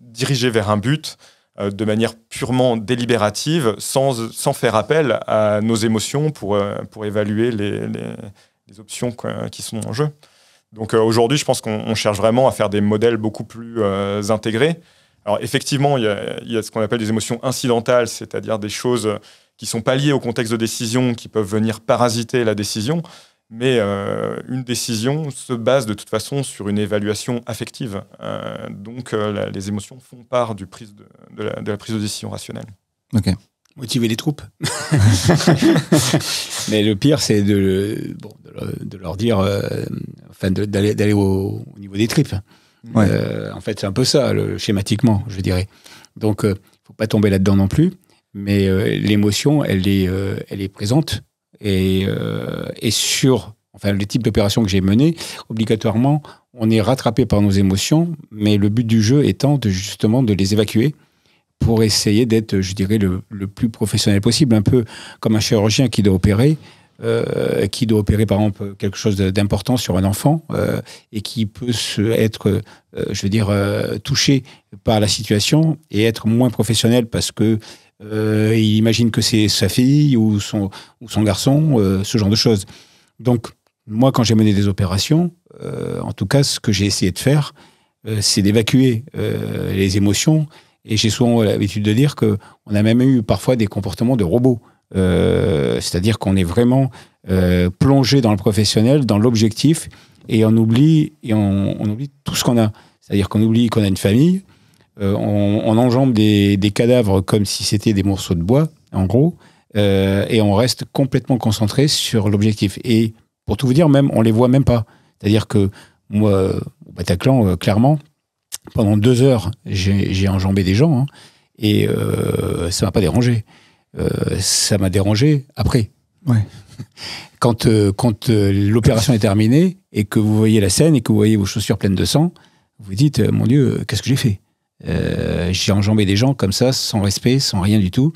dirigée vers un but de manière purement délibérative, sans faire appel à nos émotions pour évaluer les options qui sont en jeu. Donc aujourd'hui, je pense qu'on cherche vraiment à faire des modèles beaucoup plus intégrés. Alors effectivement, il y a ce qu'on appelle des émotions incidentales, c'est-à-dire des choses qui ne sont pas liées au contexte de décision, qui peuvent venir parasiter la décision. Mais une décision se base de toute façon sur une évaluation affective. Donc les émotions font part de la prise de décision rationnelle. Ok. Motiver les troupes. Mais le pire, c'est de leur dire, d'aller au niveau des tripes. Ouais. En fait, c'est un peu ça, schématiquement, je dirais. Donc, il ne faut pas tomber là-dedans non plus. Mais l'émotion, elle est présente. Et sur le type d'opération que j'ai mené, obligatoirement, on est rattrapé par nos émotions, mais le but du jeu étant justement de les évacuer pour essayer d'être, je dirais, le plus professionnel possible, un peu comme un chirurgien qui doit opérer par exemple quelque chose d'important sur un enfant et qui peut être, touché par la situation et être moins professionnel parce que il imagine que c'est sa fille ou son garçon, ce genre de choses. Donc, moi, quand j'ai mené des opérations, en tout cas, ce que j'ai essayé de faire, c'est d'évacuer les émotions. Et j'ai souvent l'habitude de dire qu'on a même eu parfois des comportements de robots. C'est-à-dire qu'on est vraiment plongé dans le professionnel, dans l'objectif, et on oublie tout ce qu'on a. C'est-à-dire qu'on oublie qu'on a une famille, on enjambe des cadavres comme si c'était des morceaux de bois, en gros, et on reste complètement concentré sur l'objectif. Et pour tout vous dire, même, on les voit même pas. C'est-à-dire que moi, au Bataclan, clairement, pendant 2 heures, j'ai enjambé des gens, et ça m'a pas dérangé. Ça m'a dérangé après. Ouais. Quand l'opération est terminée et que vous voyez la scène et que vous voyez vos chaussures pleines de sang, vous dites, mon Dieu, qu'est-ce que j'ai fait? J'ai enjambé des gens comme ça, sans respect, sans rien du tout.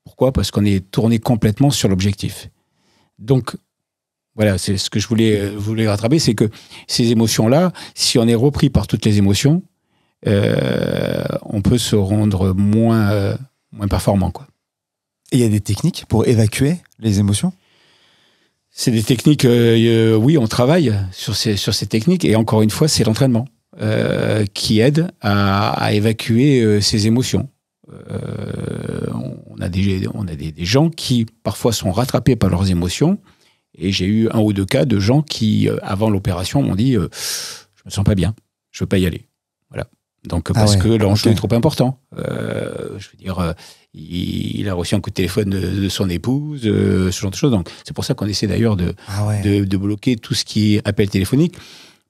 Pourquoi? Parce qu'on est tourné complètement sur l'objectif. Donc, voilà, c'est ce que je voulais rattraper, c'est que ces émotions-là, si on est repris par toutes les émotions, on peut se rendre moins performant, quoi. Et il y a des techniques pour évacuer les émotions? C'est des techniques, oui, on travaille sur ces techniques, et encore une fois, c'est l'entraînement qui aide à évacuer ces émotions. On a des gens qui, parfois, sont rattrapés par leurs émotions, et j'ai eu 1 ou 2 cas de gens qui, avant l'opération, m'ont dit « je me sens pas bien, je veux pas y aller ». Voilà. Donc, parce que l'enjeu est trop important. Je veux dire, il a reçu un coup de téléphone de son épouse, ce genre de choses. Donc, c'est pour ça qu'on essaie d'ailleurs de bloquer tout ce qui est appel téléphonique.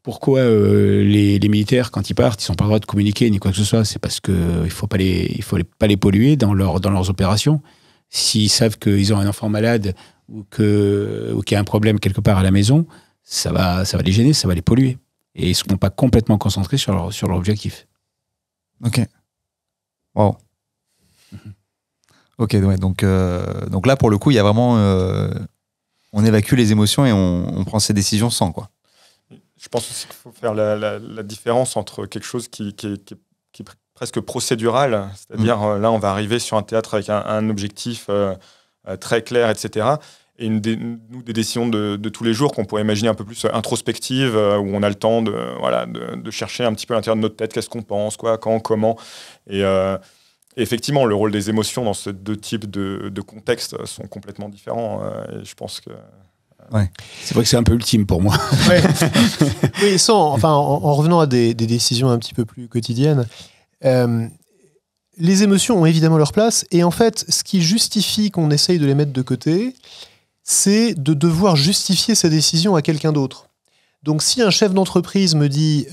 Pourquoi les militaires, quand ils partent, ils n'ont pas le droit de communiquer ni quoi que ce soit? C'est parce qu'il ne faut pas les polluer dans leurs opérations. S'ils savent qu'ils ont un enfant malade ou qu'il y a un problème quelque part à la maison, ça va les gêner, ça va les polluer. et ils ne seront pas complètement concentrés sur leur objectif. Ok. Wow. Ok, ouais, donc là, pour le coup, il y a vraiment... on évacue les émotions et on prend ses décisions sans, quoi. Je pense aussi qu'il faut faire la différence entre quelque chose qui est presque procédural, c'est-à-dire là, on va arriver sur un théâtre avec un objectif très clair, etc., et des décisions de tous les jours qu'on pourrait imaginer un peu plus introspectives, où on a le temps de chercher un petit peu à l'intérieur de notre tête, qu'est-ce qu'on pense, quoi, quand, comment. Et effectivement, le rôle des émotions dans ces deux types de contextes sont complètement différents. Et je pense que... Ouais. C'est vrai que c'est un peu ultime pour moi. Ouais. Oui, en revenant à des décisions un petit peu plus quotidiennes, les émotions ont évidemment leur place, et en fait, ce qui justifie qu'on essaye de les mettre de côté, c'est de devoir justifier sa décision à quelqu'un d'autre. Donc si un chef d'entreprise me dit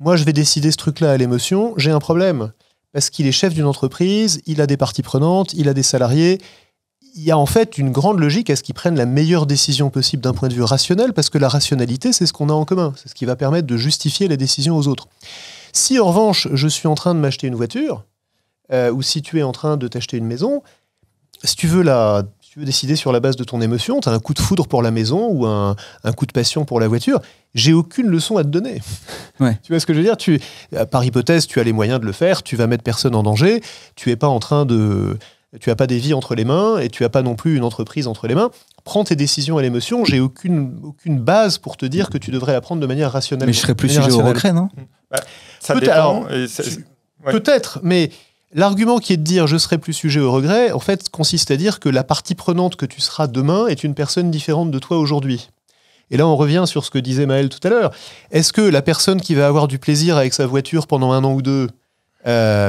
moi je vais décider ce truc-là à l'émotion, j'ai un problème. Parce qu'il est chef d'une entreprise, il a des parties prenantes, il a des salariés. Il y a en fait une grande logique à ce qu'il prenne la meilleure décision possible d'un point de vue rationnel, parce que la rationalité, c'est ce qu'on a en commun. C'est ce qui va permettre de justifier les décisions aux autres. Si en revanche, je suis en train de m'acheter une voiture, ou si tu es en train de t'acheter une maison, si tu veux décider sur la base de ton émotion, tu as un coup de foudre pour la maison ou un coup de passion pour la voiture, j'ai aucune leçon à te donner. Ouais. Tu vois ce que je veux dire ? Par hypothèse, tu as les moyens de le faire, tu vas mettre personne en danger, tu n'as pas des vies entre les mains et tu n'as pas non plus une entreprise entre les mains. Prends tes décisions à l'émotion, j'ai aucune base pour te dire que tu devrais la prendre de manière rationnelle. Mais je serais plus sujet au regret, non ? Ça dépend. Peut-être, mais... L'argument qui est de dire « je serai plus sujet au regret », en fait, consiste à dire que la partie prenante que tu seras demain est une personne différente de toi aujourd'hui. Et là, on revient sur ce que disait Maël tout à l'heure. Est-ce que la personne qui va avoir du plaisir avec sa voiture pendant 1 an ou 2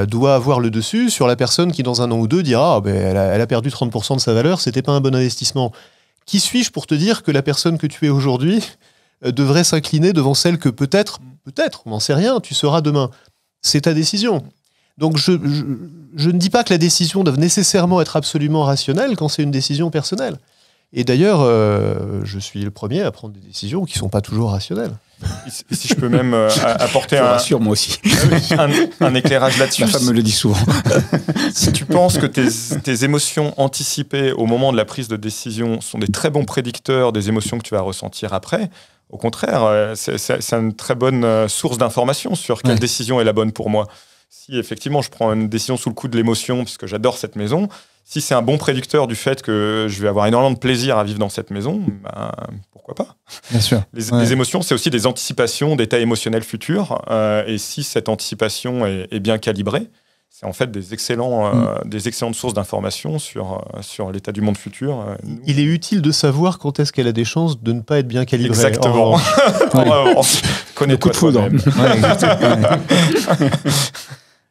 doit avoir le dessus sur la personne qui, dans 1 an ou 2, dira « elle a perdu 30% de sa valeur, c'était pas un bon investissement ». Qui suis-je pour te dire que la personne que tu es aujourd'hui devrait s'incliner devant celle que peut-être, on n'en sait rien, tu seras demain ? C'est ta décision. Donc je ne dis pas que la décision doit nécessairement être absolument rationnelle quand c'est une décision personnelle. Et d'ailleurs, je suis le premier à prendre des décisions qui ne sont pas toujours rationnelles. Et si je peux même apporter moi aussi. un éclairage là-dessus. Ma femme me le dit souvent. Si tu penses que tes émotions anticipées au moment de la prise de décision sont des très bons prédicteurs des émotions que tu vas ressentir après, au contraire, c'est une très bonne source d'information sur quelle décision est la bonne pour moi. Si effectivement je prends une décision sous le coup de l'émotion, puisque j'adore cette maison, si c'est un bon prédicteur du fait que je vais avoir énormément de plaisir à vivre dans cette maison, pourquoi pas ? Bien sûr. Les émotions, c'est aussi des anticipations d'états émotionnels futurs. Et si cette anticipation est bien calibrée, c'est en fait des excellentes sources d'informations sur l'état du monde futur. Il est utile de savoir quand est-ce qu'elle a des chances de ne pas être bien calibrée. Exactement. Connais-toi de foudre.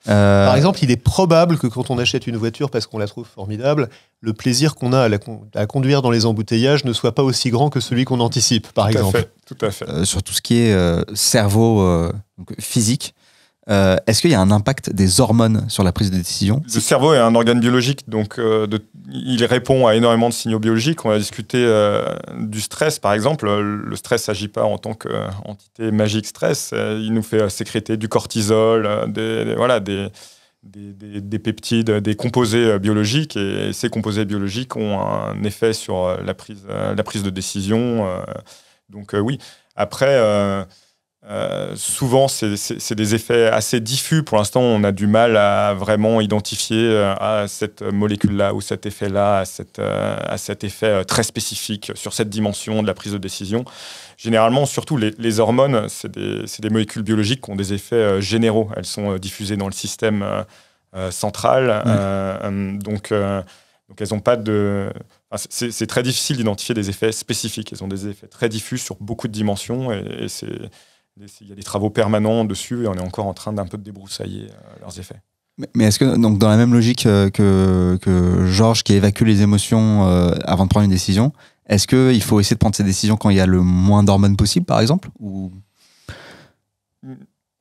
Par exemple, il est probable que quand on achète une voiture parce qu'on la trouve formidable, le plaisir qu'on a à la conduire dans les embouteillages ne soit pas aussi grand que celui qu'on anticipe, par exemple. Tout à fait. Sur tout ce qui est cerveau physique, est-ce qu'il y a un impact des hormones sur la prise de décision ? Le cerveau est un organe biologique, donc il répond à énormément de signaux biologiques. On a discuté du stress, par exemple. Le stress n'agit pas en tant qu'entité magique stress. Il nous fait sécréter du cortisol, des peptides, des composés biologiques. Et ces composés biologiques ont un effet sur la prise de décision. Donc oui, après... souvent, c'est des effets assez diffus. Pour l'instant, on a du mal à vraiment identifier à cette molécule-là ou cet effet-là, à cet effet très spécifique sur cette dimension de la prise de décision. Généralement, surtout les hormones, c'est des molécules biologiques qui ont des effets généraux. Elles sont diffusées dans le système central. Donc, elles n'ont pas de... c'est très difficile d'identifier des effets spécifiques. Elles ont des effets très diffus sur beaucoup de dimensions et il y a des travaux permanents dessus et on est encore en train d'un peu de débroussailler leurs effets. Mais est-ce que, donc, dans la même logique que Georges qui évacue les émotions avant de prendre une décision, est-ce qu'il faut essayer de prendre ses décisions quand il y a le moins d'hormones possible, par exemple, ou...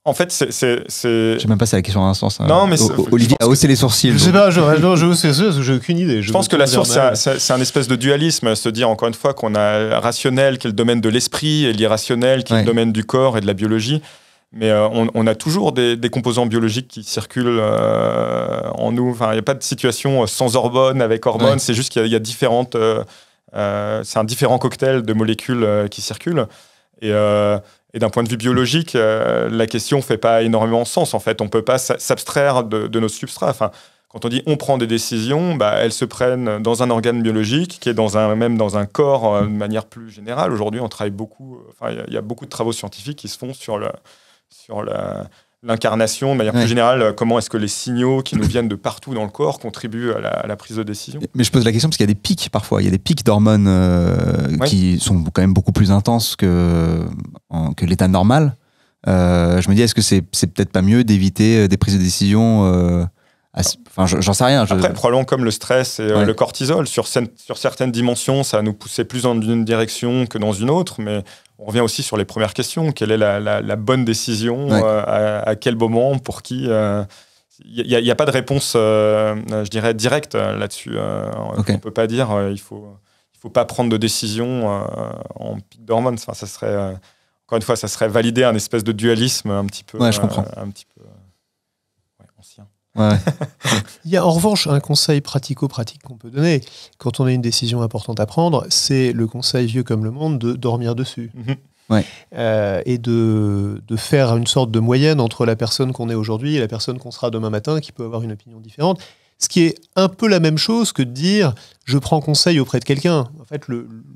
En fait, c'est... Je sais même pas si c'est la question d'un sens. Non, mais Olivier a haussé les sourcils. Je sais pas, je hausse les sourcils, j'ai aucune idée. Je pense que la source, c'est un espèce de dualisme, se dire encore une fois qu'on a le rationnel qui est le domaine de l'esprit et l'irrationnel qui est le domaine du corps et de la biologie. Mais on a toujours des composants biologiques qui circulent en nous. Enfin, il n'y a pas de situation sans hormones, avec hormones. C'est juste qu'il y a différentes... c'est un différent cocktail de molécules qui circulent. Et d'un point de vue biologique, la question ne fait pas énormément sens. En fait, on ne peut pas s'abstraire de nos substrats. Enfin, quand on dit on prend des décisions, elles se prennent dans un organe biologique qui est même dans un corps de manière plus générale. Aujourd'hui, on travaille beaucoup. Enfin, il y a beaucoup de travaux scientifiques qui se font sur l'incarnation, de manière plus générale, comment est-ce que les signaux qui nous viennent de partout dans le corps contribuent à la prise de décision. Mais je pose la question parce qu'il y a des pics parfois, il y a des pics d'hormones qui sont quand même beaucoup plus intenses que l'état normal. Je me dis, est-ce que c'est peut-être pas mieux d'éviter des prises de décision Enfin, j'en sais rien. Après, probablement comme le stress et le cortisol, sur certaines dimensions, ça va nous pousser plus dans une direction que dans une autre, mais on revient aussi sur les premières questions. Quelle est la bonne décision à quel moment, pour qui Il n'y a pas de réponse, je dirais, directe là-dessus. On ne peut pas dire il faut pas prendre de décision en pic d'hormones. Enfin, ça serait, encore une fois, ça serait valider un espèce de dualisme un petit peu, je comprends. Un petit peu ancien. Ouais. Il y a en revanche un conseil pratico-pratique qu'on peut donner quand on a une décision importante à prendre, c'est le conseil vieux comme le monde de dormir dessus. Et de faire une sorte de moyenne entre la personne qu'on est aujourd'hui et la personne qu'on sera demain matin, qui peut avoir une opinion différente. Ce qui est un peu la même chose que de dire je prends conseil auprès de quelqu'un. En fait,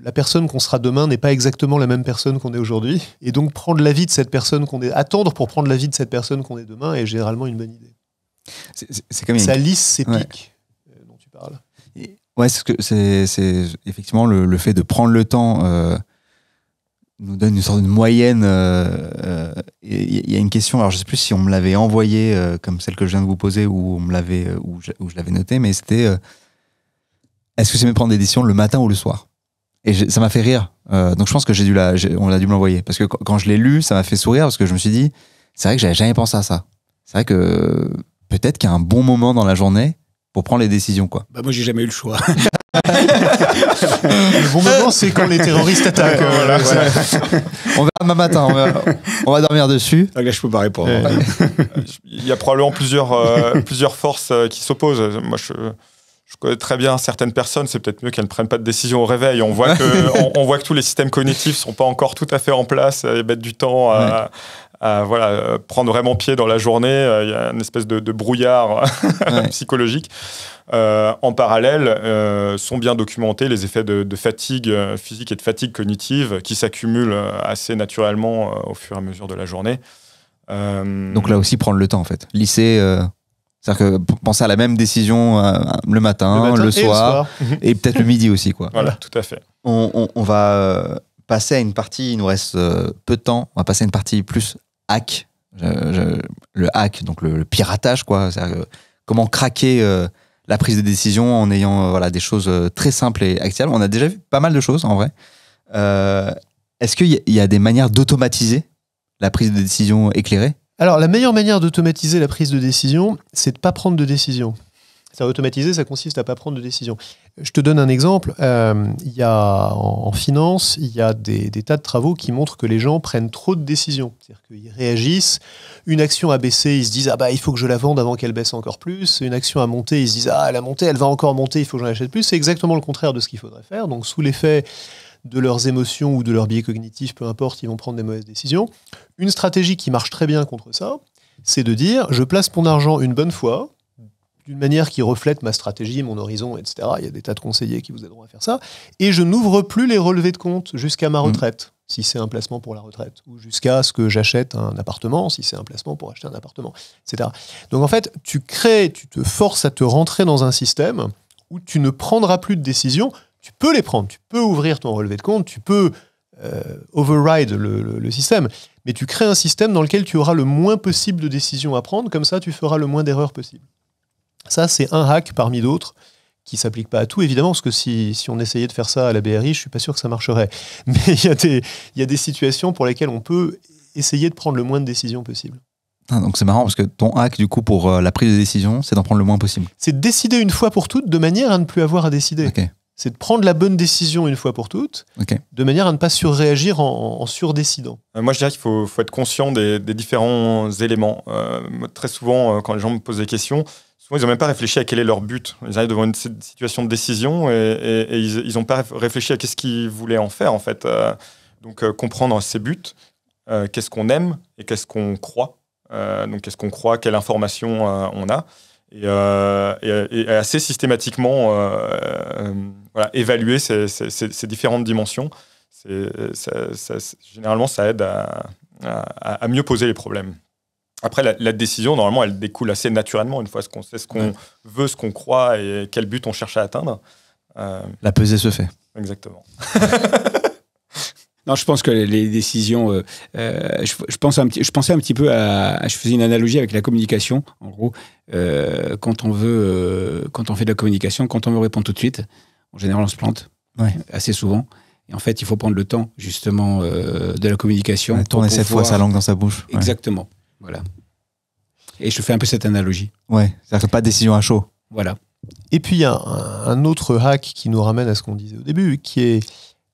la personne qu'on sera demain n'est pas exactement la même personne qu'on est aujourd'hui. Et donc prendre l'avis de cette personne attendre pour prendre l'avis de cette personne qu'on est demain est généralement une bonne idée. C'est comme ça lisse ces pics dont tu parles. C'est effectivement le fait de prendre le temps nous donne une sorte de moyenne. Il y a une question, alors je ne sais plus si on me l'avait envoyée comme celle que je viens de vous poser ou je l'avais notée, mais c'était est-ce que c'est mieux de prendre des décisions le matin ou le soir? Et ça m'a fait rire. Donc je pense que on a dû me l'envoyer. Parce que quand je l'ai lu, ça m'a fait sourire parce que je me suis dit, c'est vrai que j'avais jamais pensé à ça. C'est vrai que peut-être qu'il y a un bon moment dans la journée pour prendre les décisions, quoi. Moi, j'ai jamais eu le choix. Le bon moment, c'est quand les terroristes attaquent. On verra demain matin. On va dormir dessus. Là, je peux pas répondre. Il y a probablement plusieurs forces qui s'opposent. Moi, je connais très bien certaines personnes, c'est peut-être mieux qu'elles ne prennent pas de décision au réveil. On voit que tous les systèmes cognitifs sont pas encore tout à fait en place et mettent du temps à prendre vraiment pied dans la journée. Il y a une espèce de brouillard psychologique. En parallèle, sont bien documentés les effets de fatigue physique et de fatigue cognitive qui s'accumulent assez naturellement au fur et à mesure de la journée. Donc là aussi, prendre le temps, en fait. Lisser... C'est-à-dire que penser à la même décision le matin, le soir et peut-être le midi aussi, quoi. Voilà, tout à fait. On va passer à une partie, il nous reste peu de temps, on va passer à une partie plus hack. Le hack, donc le piratage, quoi. C'est-à-dire comment craquer la prise de décision en ayant des choses très simples et activables. On a déjà vu pas mal de choses, en vrai. Est-ce qu'il y a des manières d'automatiser la prise de décision éclairée ? Alors, la meilleure manière d'automatiser la prise de décision, c'est de ne pas prendre de décision. Automatiser, ça consiste à ne pas prendre de décision. Je te donne un exemple. Il y a, en finance, il y a des tas de travaux qui montrent que les gens prennent trop de décisions. C'est-à-dire qu'ils réagissent. Une action a baissé, ils se disent « Ah bah, il faut que je la vende avant qu'elle baisse encore plus ». Une action a monté, ils se disent « Ah, elle a monté, elle va encore monter, il faut que j'en achète plus ». C'est exactement le contraire de ce qu'il faudrait faire. Donc, sous l'effet de leurs émotions ou de leurs biais cognitifs, peu importe, ils vont prendre des mauvaises décisions. Une stratégie qui marche très bien contre ça, c'est de dire « Je place mon argent une bonne fois », d'une manière qui reflète ma stratégie, mon horizon, etc. Il y a des tas de conseillers qui vous aideront à faire ça. Et je n'ouvre plus les relevés de compte jusqu'à ma retraite, si c'est un placement pour la retraite, ou jusqu'à ce que j'achète un appartement, si c'est un placement pour acheter un appartement, etc. Donc en fait, tu te forces à te rentrer dans un système où tu ne prendras plus de décisions. Tu peux les prendre, tu peux ouvrir ton relevé de compte, tu peux override le système, mais tu crées un système dans lequel tu auras le moins possible de décisions à prendre, comme ça tu feras le moins d'erreurs possible. Ça, c'est un hack parmi d'autres qui ne s'applique pas à tout, évidemment, parce que si on essayait de faire ça à la BRI, je ne suis pas sûr que ça marcherait. Mais il y a des situations pour lesquelles on peut essayer de prendre le moins de décisions possible. Donc c'est marrant parce que ton hack du coup pour la prise de décision, c'est d'en prendre le moins possible. C'est de décider une fois pour toutes de manière à ne plus avoir à décider. Ok. C'est de prendre la bonne décision une fois pour toutes, de manière à ne pas surréagir en surdécidant. Moi, je dirais qu'il faut être conscient des différents éléments. Très souvent, quand les gens me posent des questions, souvent, ils n'ont même pas réfléchi à quel est leur but. Ils arrivent devant une situation de décision et ils n'ont pas réfléchi à qu'est-ce qu'ils voulaient en faire, en fait. Donc, comprendre ses buts, qu'est-ce qu'on aime et qu'est-ce qu'on croit. Donc, qu'est-ce qu'on croit, quelle information on a. Et assez systématiquement évaluer ces différentes dimensions. Généralement, ça aide à mieux poser les problèmes. Après, la décision, normalement, elle découle assez naturellement une fois qu'on sait ce qu'on veut, ce qu'on croit et quel but on cherche à atteindre. La pesée se fait. Exactement. Non, je pense que les décisions. Je pensais un petit peu à. Je faisais une analogie avec la communication. En gros, quand on fait de la communication, quand on veut répondre tout de suite, en général, on se plante assez souvent. Et en fait, il faut prendre le temps, justement, de la communication. Tourner 7 fois sa langue dans sa bouche. Exactement. Voilà. Et je fais un peu cette analogie. Ouais, c'est-à-dire pas de décision à chaud. Voilà. Et puis, il y a un autre hack qui nous ramène à ce qu'on disait au début, qui est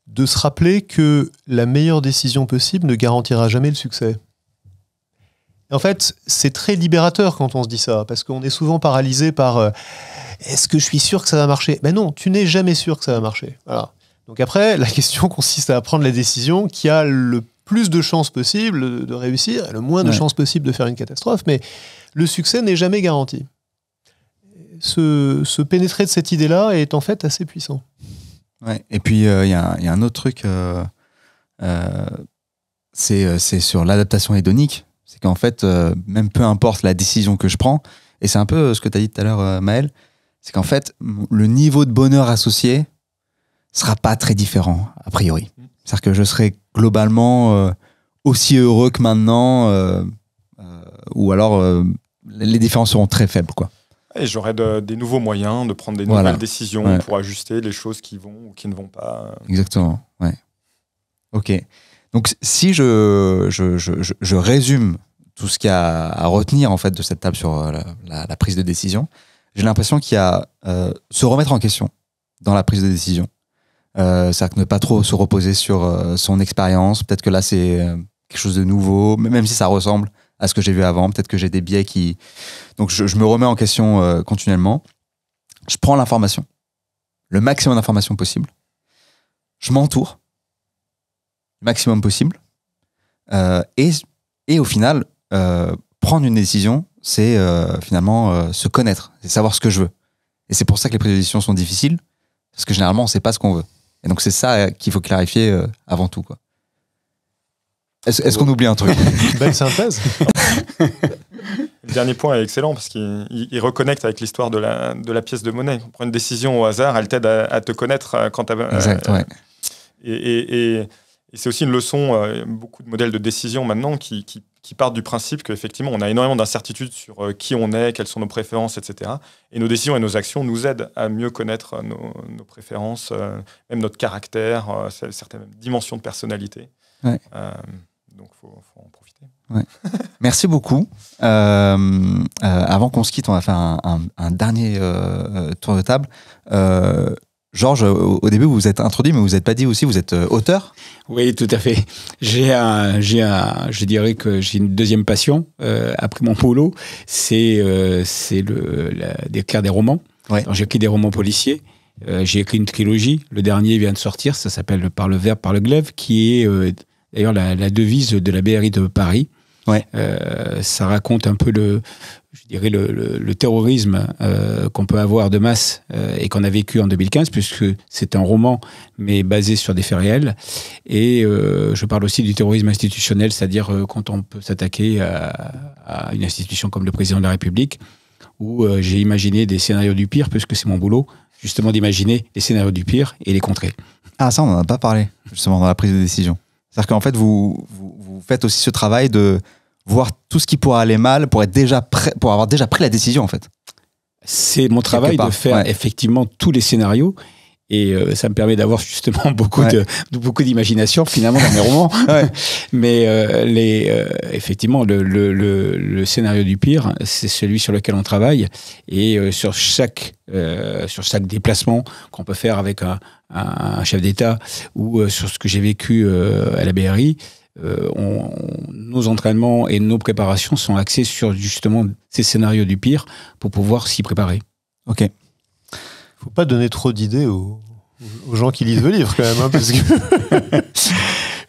de se rappeler que la meilleure décision possible ne garantira jamais le succès. Et en fait, c'est très libérateur quand on se dit ça, parce qu'on est souvent paralysé par est-ce que je suis sûr que ça va marcher ? Ben non, tu n'es jamais sûr que ça va marcher. Voilà. Donc après, la question consiste à prendre la décision qui a le plus de chances possible de réussir et le moins de chances possible de faire une catastrophe, mais le succès n'est jamais garanti. Se pénétrer de cette idée-là est en fait assez puissant. Ouais. Et puis, il y a un autre truc, c'est sur l'adaptation hédonique. C'est qu'en fait, même peu importe la décision que je prends, et c'est un peu ce que tu as dit tout à l'heure, Maël, c'est qu'en fait, le niveau de bonheur associé sera pas très différent, a priori. C'est-à-dire que je serai globalement aussi heureux que maintenant, ou alors les différences seront très faibles, quoi. Et j'aurai des nouveaux moyens de prendre des nouvelles décisions pour ajuster les choses qui vont ou qui ne vont pas. Exactement, ouais. Ok. Donc, si je résume tout ce qu'il y a à retenir en fait, de cette table sur la prise de décision, j'ai l'impression qu'il y a se remettre en question dans la prise de décision. C'est-à-dire que ne pas trop se reposer sur son expérience. Peut-être que là, c'est quelque chose de nouveau, même si ça ressemble à ce que j'ai vu avant. Peut-être que j'ai des biais qui... Donc, je me remets en question continuellement. Je prends l'information, le maximum d'informations possible. Je m'entoure le maximum possible. Et au final, prendre une décision, c'est finalement se connaître, c'est savoir ce que je veux. Et c'est pour ça que les prises de décision sont difficiles, parce que généralement, on ne sait pas ce qu'on veut. Et donc, c'est ça qu'il faut clarifier avant tout, quoi. Est-ce qu'on oublie un truc ? Belle synthèse. Le dernier point est excellent parce qu'il reconnecte avec l'histoire de la pièce de monnaie. On prend une décision au hasard, elle t'aide à te connaître quand tu as... Exact, ouais. Et c'est aussi une leçon, beaucoup de modèles de décision maintenant qui partent du principe qu'effectivement, on a énormément d'incertitudes sur qui on est, quelles sont nos préférences, etc. Et nos décisions et nos actions nous aident à mieux connaître nos préférences, même notre caractère, certaines dimensions de personnalité. Ouais. Donc, il faut en profiter. Ouais. Merci beaucoup. Avant qu'on se quitte, on va faire un dernier tour de table. Georges, au début, vous vous êtes introduit, mais vous n'êtes pas dit aussi, vous êtes auteur ? Oui, tout à fait. Je dirais que j'ai une deuxième passion, après mon boulot, c'est d'écrire des romans. Ouais. J'ai écrit des romans policiers. J'ai écrit une trilogie. Le dernier vient de sortir, ça s'appelle Par le verbe, par le glaive, qui est d'ailleurs la devise de la BRI de Paris. Ouais. Ça raconte un peu le terrorisme qu'on peut avoir de masse et qu'on a vécu en 2015, puisque c'est un roman, mais basé sur des faits réels. Et je parle aussi du terrorisme institutionnel, c'est-à-dire quand on peut s'attaquer à une institution comme le président de la République, où j'ai imaginé des scénarios du pire, puisque c'est mon boulot, justement d'imaginer les scénarios du pire et les contrer. Ah, ça, on n'en a pas parlé, justement, dans la prise de décision. C'est-à-dire qu'en fait, vous faites aussi ce travail de voir tout ce qui pourrait aller mal pour être déjà prêt, pour avoir déjà pris la décision, en fait. C'est mon travail de faire effectivement tous les scénarios Et ça me permet d'avoir justement beaucoup d'imagination finalement dans mes romans. Mais effectivement, le scénario du pire, c'est celui sur lequel on travaille. Et sur chaque déplacement qu'on peut faire avec un chef d'État ou sur ce que j'ai vécu à la BRI, nos entraînements et nos préparations sont axés sur justement ces scénarios du pire pour pouvoir s'y préparer. Ok. Faut pas donner trop d'idées aux gens qui lisent le livre quand même, hein, parce que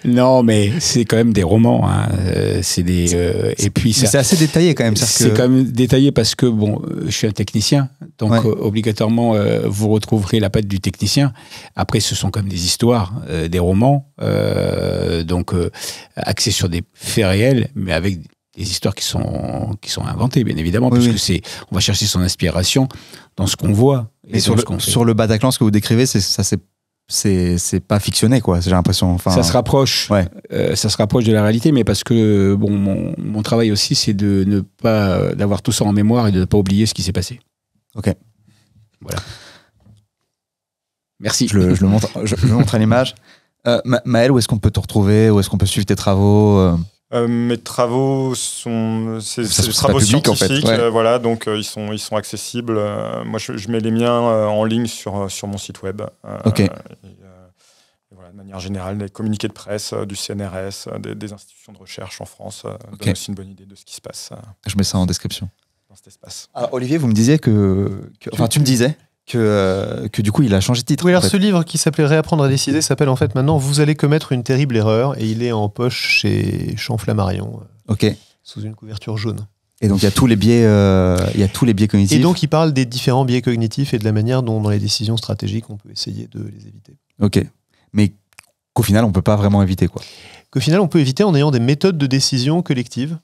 non, mais c'est quand même des romans. Hein. C'est des et puis c'est assez détaillé quand même. C'est quand même détaillé parce que bon, je suis un technicien, donc obligatoirement vous retrouverez la patte du technicien. Après, ce sont comme des histoires, des romans, donc axés sur des faits réels, mais avec des histoires qui sont inventées, bien évidemment, puisque on va chercher son inspiration dans ce qu'on voit. Et sur le Bataclan, ce que vous décrivez, c'est pas fictionné, quoi. J'ai l'impression. Enfin, ça se rapproche. Ça se rapproche de la réalité, mais parce que bon, mon travail aussi, c'est de ne pas d'avoir tout ça en mémoire et de ne pas oublier ce qui s'est passé. Ok. Voilà. Merci. Je le montre à l'image. Maël, où est-ce qu'on peut te retrouver? Où est-ce qu'on peut suivre tes travaux? Mes travaux sont des pas travaux public, scientifiques, en fait. voilà, donc ils sont accessibles. Moi, je mets les miens en ligne sur mon site web. Ok. Et voilà, de manière générale, des communiqués de presse, du CNRS, des institutions de recherche en France donnent aussi une bonne idée de ce qui se passe. Je mets ça en description. Dans cet espace. Alors, Olivier, vous me disiez tu me disais que du coup, il a changé de titre. Oui, alors ce livre qui s'appelait Réapprendre à décider s'appelle en fait maintenant Vous allez commettre une terrible erreur, et il est en poche chez Champ-Flammarion, sous une couverture jaune. Et donc il y a tous les biais, cognitifs. Et donc il parle des différents biais cognitifs et de la manière dont dans les décisions stratégiques on peut essayer de les éviter. Ok, mais qu'au final on peut pas vraiment éviter, quoi. Qu'au final on peut éviter en ayant des méthodes de décision collectives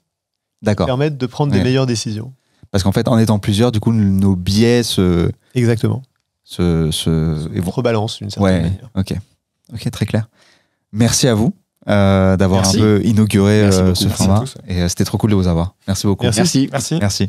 qui permettent de prendre des meilleures décisions. Parce qu'en fait, en étant plusieurs, du coup, nos biais Exactement. Se rebalancent d'une certaine manière. Ok, très clair. Merci à vous d'avoir un peu inauguré ce format. Et c'était trop cool de vous avoir. Merci beaucoup. Merci. Merci. Merci.